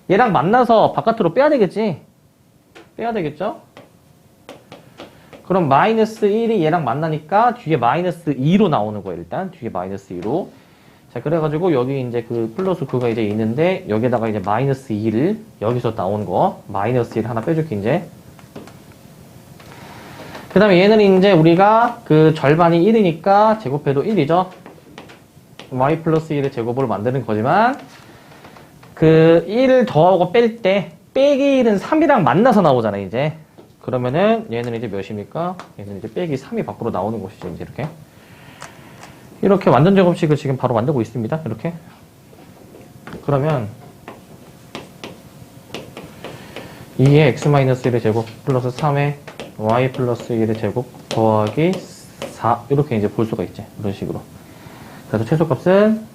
얘랑 만나서 바깥으로 빼야 되겠지? 빼야 되겠죠? 그럼 마이너스 1이 얘랑 만나니까 뒤에 마이너스 2로 나오는 거예요, 일단. 뒤에 마이너스 2로. 자, 그래가지고 여기 이제 그 플러스 9가 이제 있는데, 여기다가 이제 마이너스 2를 여기서 나온 거, 마이너스 1 하나 빼줄게, 이제. 그 다음에 얘는 이제 우리가 그 절반이 1이니까 제곱해도 1이죠. y 플러스 1의 제곱으로 만드는 거지만, 그 1을 더하고 뺄 때, 빼기 1은 3이랑 만나서 나오잖아, 이제. 그러면은 얘는 이제 몇입니까? 얘는 이제 빼기 3이 밖으로 나오는 것이죠, 이제 이렇게. 이렇게 완전 제곱식을 지금 바로 만들고 있습니다. 이렇게. 그러면 2의 x-1의 제곱 플러스 3의 y 플러스 1의 제곱 더하기 4 이렇게 이제 볼 수가 있지. 이런 식으로. 그래서 최소값은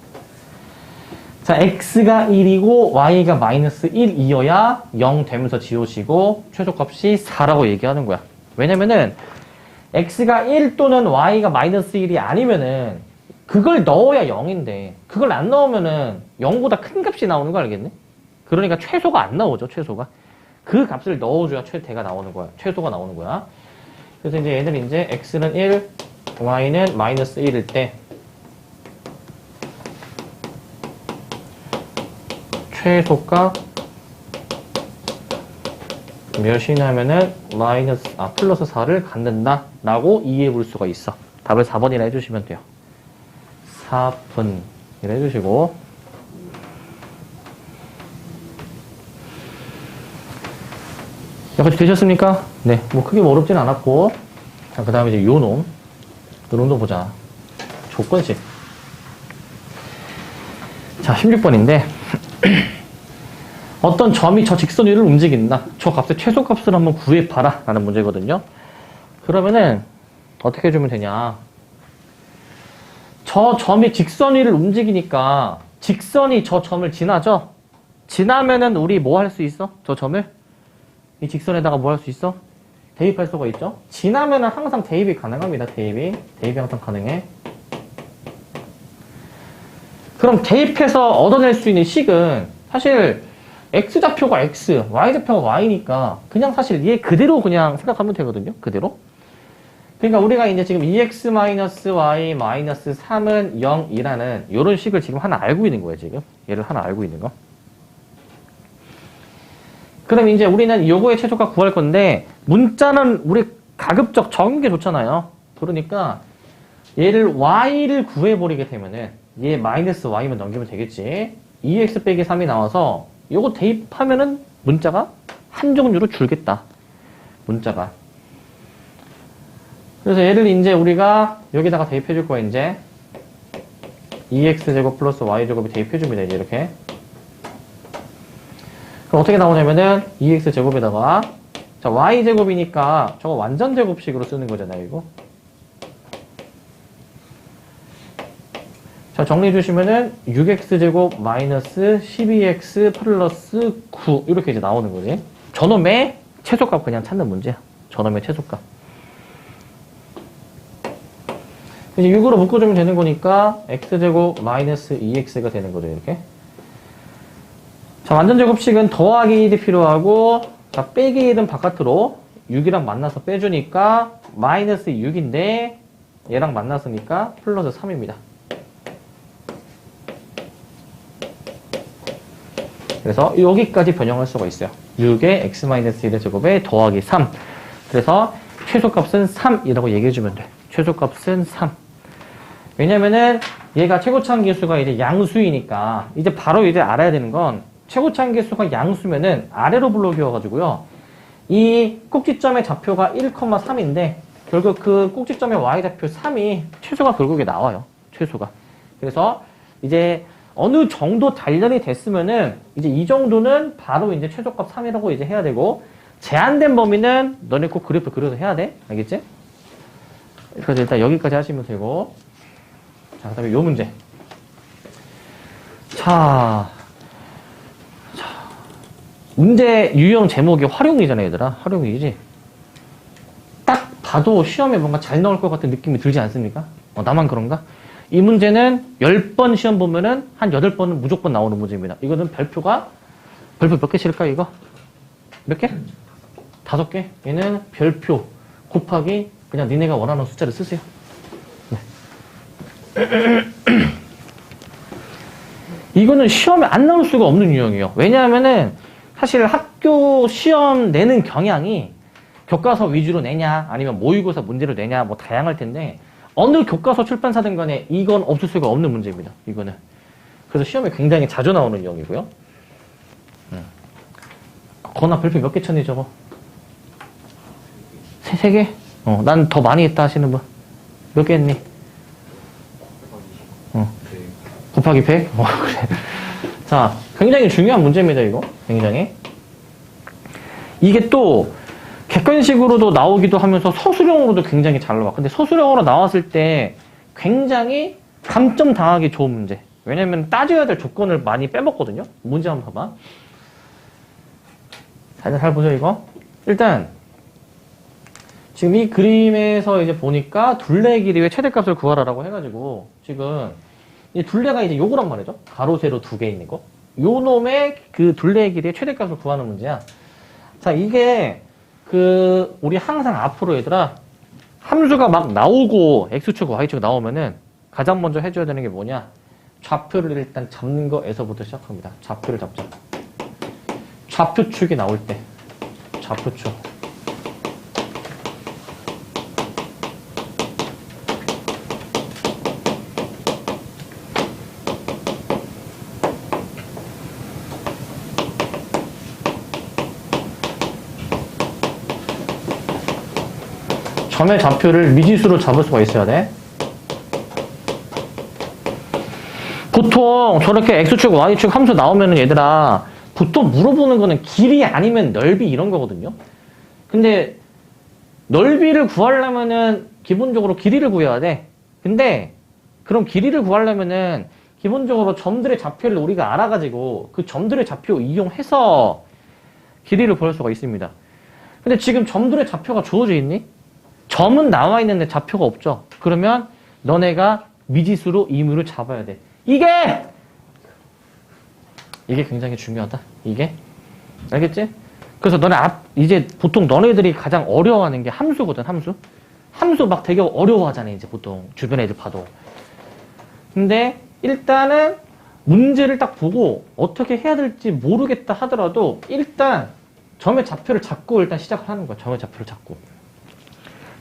자 x가 1이고 y가 마이너스 1이어야 0 되면서 지워지고 최소값이 4라고 얘기하는 거야. 왜냐면은 x가 1 또는 y가 마이너스 1이 아니면은 그걸 넣어야 0인데 그걸 안 넣으면은 0보다 큰 값이 나오는 거 알겠네? 그러니까 최소가 안 나오죠. 최소가. 그 값을 넣어줘야 최대가 나오는 거야. 최소가 나오는 거야. 그래서 이제 얘들 이제 x는 1, y는 마이너스 1일 때 최소값 몇이냐면은 플러스 4를 갖는다 라고 이해해 볼 수가 있어. 답을 4번이라 해주시면 돼요. 4번 이라 해주시고 여기까지 되셨습니까? 네, 뭐 크게 뭐 어렵진 않았고 자, 그 다음에 이제 요놈 놈도 보자. 조건식 자 16번인데 어떤 점이 저 직선 위를 움직인다. 저 값의 최소값을 한번 구해봐라 라는 문제거든요. 그러면은 어떻게 해주면 되냐. 저 점이 직선 위를 움직이니까 직선이 저 점을 지나죠? 지나면은 우리 뭐 할 수 있어? 저 점을? 이 직선에다가 뭐 할 수 있어? 대입할 수가 있죠? 지나면은 항상 대입이 가능합니다. 대입이 항상 가능해. 그럼 대입해서 얻어낼 수 있는 식은 사실 x좌표가 x, y좌표가 y니까 그냥 사실 얘 그대로 그냥 생각하면 되거든요. 그대로. 그러니까 우리가 이제 지금 2x-y-3은 0이라는 이런 식을 지금 하나 알고 있는 거예요. 지금 얘를 하나 알고 있는 거. 그럼 이제 우리는 요거의 최소값 구할 건데 문자는 우리 가급적 적은 게 좋잖아요. 그러니까 얘를 y를 구해버리게 되면은 얘 마이너스 y만 넘기면 되겠지. 2x 빼기 3이 나와서 요거 대입하면은 문자가 한 종류로 줄겠다. 문자가. 그래서 얘를 이제 우리가 여기다가 대입해 줄 거야, 이제. 2x제곱 플러스 y제곱이 대입해 줍니다, 이제 이렇게. 그럼 어떻게 나오냐면은 2x제곱에다가 자, y제곱이니까 저거 완전 제곱식으로 쓰는 거잖아요, 이거. 자, 정리해 주시면은 6x제곱 마이너스 12x 플러스 9 이렇게 이제 나오는 거지. 저놈의 최소값 그냥 찾는 문제야. 저놈의 최소값. 이제 6으로 묶어주면 되는 거니까 x제곱 마이너스 2x가 되는 거죠, 이렇게. 자, 완전 제곱식은 더하기 1이 필요하고 자, 빼기 1은 바깥으로 6이랑 만나서 빼주니까 마이너스 6인데 얘랑 만났으니까 플러스 3입니다. 그래서 여기까지 변형할 수가 있어요. 6의 x-1의 제곱에 더하기 3. 그래서 최소값은 3이라고 얘기해주면 돼. 최소값은 3. 왜냐면은 얘가 최고차항계수가 이제 양수이니까 이제 바로 이제 알아야 되는 건 최고차항계수가 양수면은 아래로 블록이어가지고요. 이 꼭지점의 좌표가 1,3인데 결국 그 꼭지점의 y좌표 3이 최소가 결국에 나와요. 최소가. 그래서 이제 어느 정도 단련이 됐으면은 이제 이 정도는 바로 이제 최소값 3이라고 이제 해야 되고 제한된 범위는 너네 꼭 그래프 그려서 해야 돼. 알겠지? 그래서 일단 여기까지 하시면 되고 자, 그 다음에 요 문제. 자, 문제 유형 제목이 활용이잖아, 얘들아. 활용이지. 딱 봐도 시험에 뭔가 잘 나올 것 같은 느낌이 들지 않습니까? 나만 그런가? 이 문제는 10번 시험 보면은 한 8번은 무조건 나오는 문제입니다. 이거는 별표 몇 개 칠까, 이거? 몇 개? 5개? 얘는 별표 곱하기 그냥 니네가 원하는 숫자를 쓰세요. 네. 이거는 시험에 안 나올 수가 없는 유형이에요. 왜냐하면은 사실 학교 시험 내는 경향이 교과서 위주로 내냐 아니면 모의고사 문제로 내냐 뭐 다양할 텐데 어느 교과서 출판사든 간에 이건 없을 수가 없는 문제입니다. 이거는. 그래서 시험에 굉장히 자주 나오는 유형이고요. 거나 별표 몇 개 쳤니 저거? 세 개? 난 더 많이 했다 하시는 분. 몇 개 했니? 곱하기 100? 그래. 자, 굉장히 중요한 문제입니다, 이거. 굉장히. 이게 또, 객관식으로도 나오기도 하면서 서술형으로도 굉장히 잘 나와. 근데 서술형으로 나왔을 때 굉장히 감점 당하기 좋은 문제. 왜냐면 따져야 될 조건을 많이 빼먹거든요. 문제 한번 봐봐. 잘 보세요, 이거. 일단, 지금 이 그림에서 이제 보니까 둘레 길이의 최대값을 구하라라고 해가지고, 지금, 이 둘레가 이제 요거란 말이죠. 가로, 세로 두 개 있는 거. 요 놈의 그 둘레 길이의 최대값을 구하는 문제야. 자, 이게, 우리 항상 앞으로 얘들아, 함수가 막 나오고, x축, y축 나오면은, 가장 먼저 해줘야 되는 게 뭐냐? 좌표를 일단 잡는 거에서부터 시작합니다. 좌표를 잡자. 좌표축이 나올 때. 좌표축. 점의 좌표를 미지수로 잡을 수가 있어야 돼. 보통 저렇게 x축, y축 함수 나오면은 얘들아, 보통 물어보는 거는 길이 아니면 넓이 이런 거거든요. 근데 넓이를 구하려면은 기본적으로 길이를 구해야 돼. 근데 그럼 길이를 구하려면은 기본적으로 점들의 좌표를 우리가 알아가지고 그 점들의 좌표 이용해서 길이를 구할 수가 있습니다. 근데 지금 점들의 좌표가 주어져 있니? 점은 나와 있는데 좌표가 없죠. 그러면 너네가 미지수로 임의를 잡아야 돼. 이게 굉장히 중요하다. 이게 알겠지? 그래서 너네 이제 보통 너네들이 가장 어려워하는 게 함수거든. 함수 막 되게 어려워하잖아. 이제 보통 주변 애들 봐도. 근데 일단은 문제를 딱 보고 어떻게 해야 될지 모르겠다 하더라도 일단 점의 좌표를 잡고 일단 시작을 하는 거야. 점의 좌표를 잡고.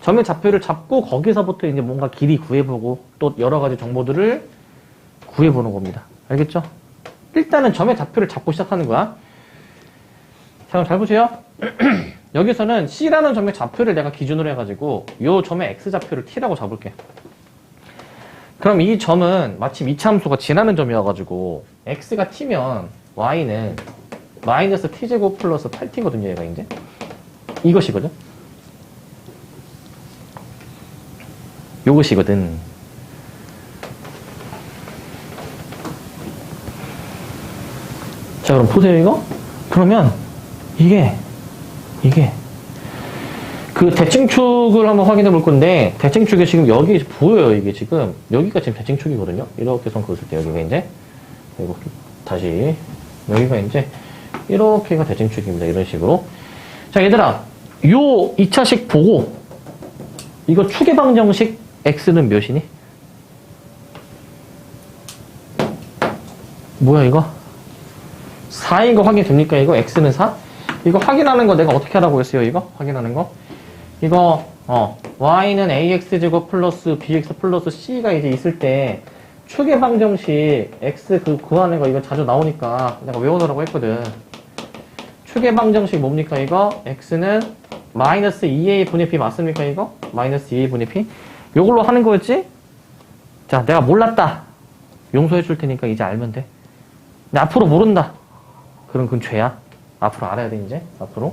점의 좌표를 잡고 거기서부터 이제 뭔가 길이 구해보고 또 여러 가지 정보들을 구해보는 겁니다. 알겠죠? 일단은 점의 좌표를 잡고 시작하는 거야. 자, 그럼 잘 보세요. 여기서는 C라는 점의 좌표를 내가 기준으로 해가지고 이 점의 X좌표를 T라고 잡을게. 그럼 이 점은 마침 이차함수가 지나는 점이어가지고 X가 T면 Y는 마이너스 T제곱 플러스 8T거든요. 얘가 이제. 이것이거든. 요것이거든. 자, 그럼 보세요, 이거? 그러면, 이게, 그 대칭축을 한번 확인해 볼 건데, 대칭축이 지금 여기 보여요, 이게 지금. 여기가 지금 대칭축이거든요? 이렇게 선 그었을 때, 여기가 이제. 그리고 다시, 여기가 이제, 이렇게가 대칭축입니다, 이런 식으로. 자, 얘들아, 요 2차식 보고, 이거 추계방정식 x는 몇이니? 뭐야, 이거? 4인 거 확인됩니까? 이거 x는 4? 이거 확인하는 거 내가 어떻게 하라고 했어요? 이거 확인하는 거? 이거 y는 ax제곱 플러스 bx 플러스 c가 이제 있을 때 추계 방정식 x 구하는 거 이거 자주 나오니까 내가 외워놓으라고 했거든. 추계 방정식 뭡니까? 이거 x는 마이너스 2a 분의 b 맞습니까? 이거 마이너스 2a 분의 b 요걸로 하는 거였지? 자, 내가 몰랐다. 용서해 줄 테니까 이제 알면 돼. 근데 앞으로 모른다. 그럼 그건 죄야. 앞으로 알아야 돼, 이제. 앞으로.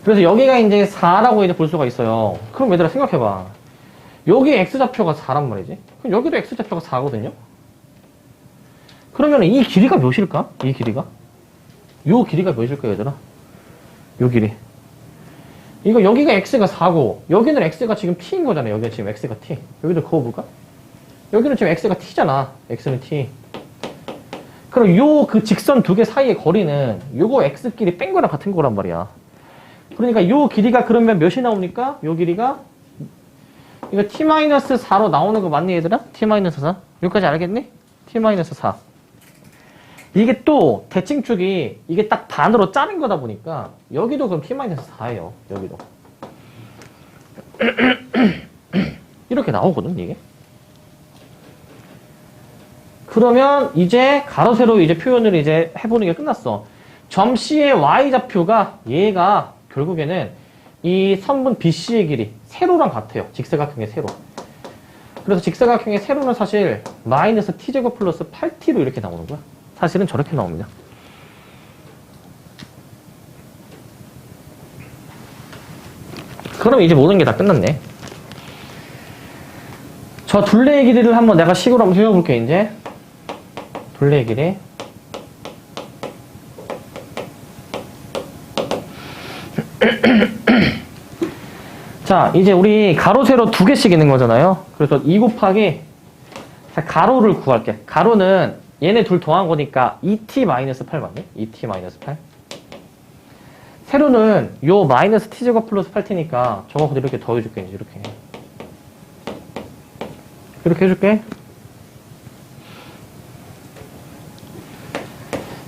그래서 여기가 이제 4라고 이제 볼 수가 있어요. 그럼 얘들아 생각해봐. 여기 x좌표가 4란 말이지. 그럼 여기도 x좌표가 4거든요? 그러면 이 길이가 몇일까? 이 길이가? 요 길이가 몇일까, 얘들아? 요 길이. 이거 여기가 x가 4고, 여기는 x가 지금 t인 거잖아요. 여기가 지금 x가 t. 여기도 그어볼까? 여기는 지금 x가 t잖아. x는 t. 그럼 요 그 직선 두 개 사이의 거리는 요거 x끼리 뺀 거랑 같은 거란 말이야. 그러니까 요 길이가 그러면 몇이 나오니까 요 길이가 이거 t-4로 나오는 거 맞니 얘들아? t-4 여기까지 알겠니? t-4 이게 또 대칭축이 이게 딱 반으로 자른 거다 보니까 여기도 그럼 t-4예요. 여기도 이렇게 나오거든 이게. 그러면 이제 가로 세로 이제 표현을 이제 해보는 게 끝났어. 점 C의 y좌표가 얘가 결국에는 이 선분 BC의 길이 세로랑 같아요. 직사각형의 세로. 그래서 직사각형의 세로는 사실 마이너스 t제곱 플러스 8t로 이렇게 나오는 거야. 사실은 저렇게 나옵니다. 그럼 이제 모든 게 다 끝났네. 저 둘레의 길이를 한번 내가 식으로 한번 세워볼게, 이제. 둘레의 길이. 자, 이제 우리 가로, 세로 두 개씩 있는 거잖아요. 그래서 2 곱하기, 자, 가로를 구할게. 가로는 얘네 둘 더한 거니까 2t-8 맞네? 2t-8. 세로는 요 마이너스 t제곱 플러스 8t니까 저거 그대로 이렇게 더해줄게, 이제 이렇게. 이렇게 해줄게.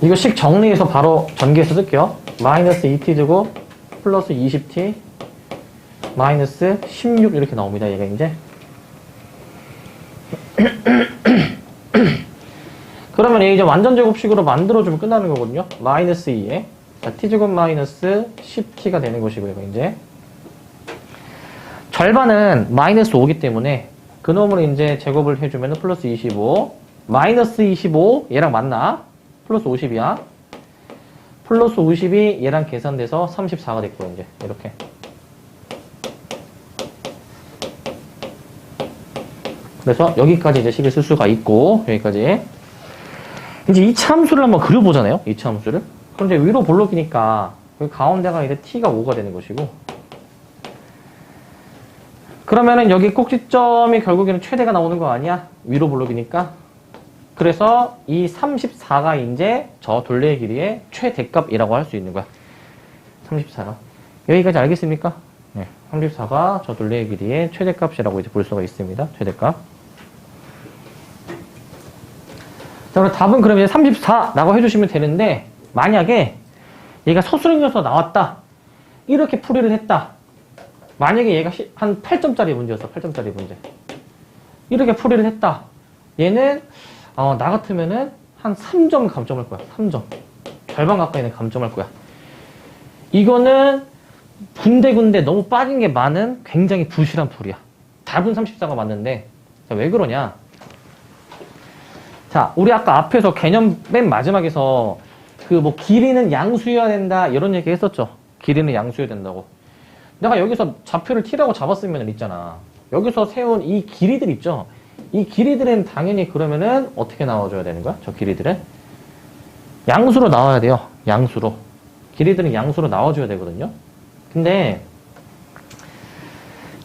이거 식 정리해서 바로 전개해서 쓸게요. 마이너스 2t제곱 플러스 20t 마이너스 16 이렇게 나옵니다. 얘가 이제. 그러면 이제 완전 제곱식으로 만들어주면 끝나는 거거든요. 마이너스 2에 자, t제곱 마이너스 10t가 되는 것이고요. 이제 절반은 마이너스 5기 때문에 그놈으로 이제 제곱을 해주면 플러스 25 마이너스 25 얘랑 맞나? 플러스 50이야. 플러스 50이 얘랑 계산돼서 34가 됐고요. 이제 이렇게. 그래서 여기까지 이제 식을 쓸 수가 있고 여기까지. 이제 이차 함수를 한번 그려보잖아요. 이차 함수를. 그럼 이제 위로 볼록이니까 여기 가운데가 이제 t가 5가 되는 것이고. 그러면은 여기 꼭지점이 결국에는 최대가 나오는 거 아니야? 위로 볼록이니까. 그래서 이 34가 이제 저 둘레의 길이의 최대값이라고 할 수 있는 거야. 34가. 여기까지 알겠습니까? 네. 34가 저 둘레의 길이의 최대값이라고 이제 볼 수가 있습니다. 최대값. 자, 그럼 답은 그럼 이제 34라고 해주시면 되는데, 만약에 얘가 서술형에서 나왔다. 이렇게 풀이를 했다. 만약에 얘가 한 8점짜리 문제였어. 8점짜리 문제. 이렇게 풀이를 했다. 얘는 나 같으면은 한 3점 감점할 거야. 3점. 절반 가까이는 감점할 거야. 이거는 군데군데 너무 빠진 게 많은 굉장히 부실한 풀이야. 답은 34가 맞는데, 자, 왜 그러냐? 자, 우리 아까 앞에서 개념 맨 마지막에서 그 뭐 길이는 양수여야 된다 이런 얘기 했었죠. 길이는 양수여야 된다고. 내가 여기서 좌표를 t라고 잡았으면 있잖아. 여기서 세운 이 길이들 있죠. 이 길이들은 당연히 그러면은 어떻게 나와줘야 되는 거야? 저 길이들은 양수로 나와야 돼요. 양수로. 길이들은 양수로 나와줘야 되거든요. 근데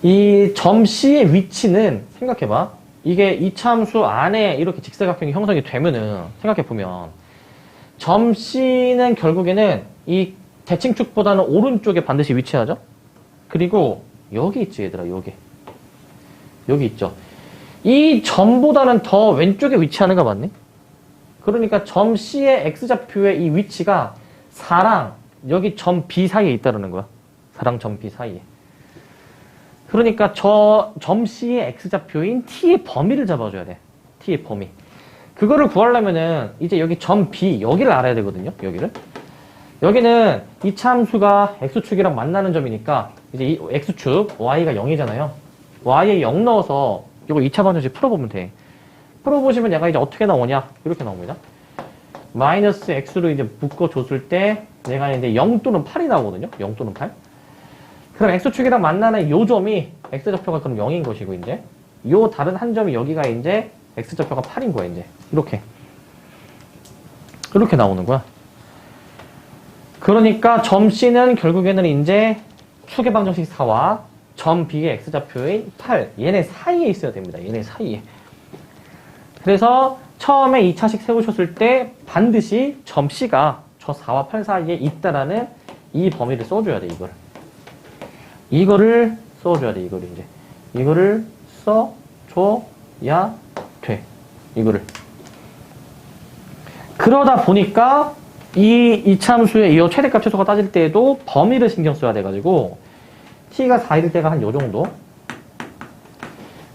이 점 C의 위치는 생각해봐. 이게 이차함수 안에 이렇게 직사각형이 형성이 되면은 생각해보면 점 C는 결국에는 이 대칭축보다는 오른쪽에 반드시 위치하죠. 그리고 여기 있지 얘들아. 여기 있죠. 이 점보다는 더 왼쪽에 위치하는 거 맞니? 그러니까 점 C의 X좌표의 이 위치가 4랑 여기 점 B 사이에 있다는 거야. 4랑 점 B 사이에. 그러니까 저 점 C의 X좌표인 T의 범위를 잡아줘야 돼. T의 범위. 그거를 구하려면은 이제 여기 점 B, 여기를 알아야 되거든요. 여기는 이차 함수가 X축이랑 만나는 점이니까 이제 이 X축, Y가 0이잖아요. Y에 0 넣어서 이거 2차 방정식 풀어보면 돼. 풀어보시면 얘가 이제 어떻게 나오냐? 이렇게 나옵니다. 마이너스 X로 이제 묶어줬을 때 얘가 이제 0 또는 8이 나오거든요. 0 또는 8. 그럼 X축이랑 만나는 요 점이 X좌표가 그럼 0인 것이고, 이제. 요 다른 한 점이 여기가 이제 X좌표가 8인 거야, 이제. 이렇게 나오는 거야. 그러니까 점 C는 결국에는 이제 축의 방정식 4와 점 B의 X좌표인 8. 얘네 사이에 있어야 됩니다. 얘네 사이에. 그래서 처음에 2차식 세우셨을 때 반드시 점 C가 저 4와 8 사이에 있다라는 이 범위를 써줘야 돼, 이거를 써줘야 돼, 이제. 이거를 써줘야 돼. 이거를. 그러다 보니까 이 이차함수의 이 최대값 최소가 따질 때에도 범위를 신경 써야 돼가지고 t가 4일 때가 한 요 정도,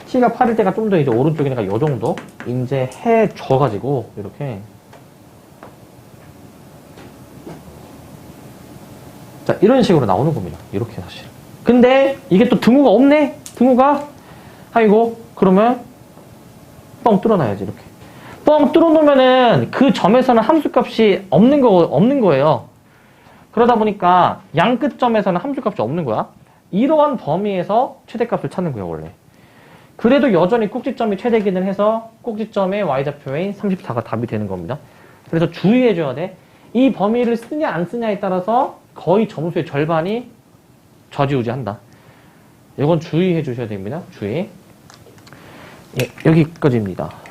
t가 8일 때가 좀 더 이제 오른쪽이니까 요 정도 이제 해줘가지고 이렇게. 자, 이런 식으로 나오는 겁니다. 이렇게 사실. 근데 이게 또 등호가 없네? 등호가? 아이고, 그러면 뻥 뚫어놔야지, 이렇게. 뻥 뚫어놓으면은 그 점에서는 함수값이 없는 거예요. 그러다 보니까 양 끝점에서는 함수값이 없는 거야. 이러한 범위에서 최대값을 찾는 거예요, 원래. 그래도 여전히 꼭지점이 최대기는 해서 꼭지점의 y좌표인 34가 답이 되는 겁니다. 그래서 주의해줘야 돼. 이 범위를 쓰냐 안 쓰냐에 따라서 거의 점수의 절반이 좌지우지한다. 이건 주의해 주셔야 됩니다. 주의. 예, 여기까지입니다.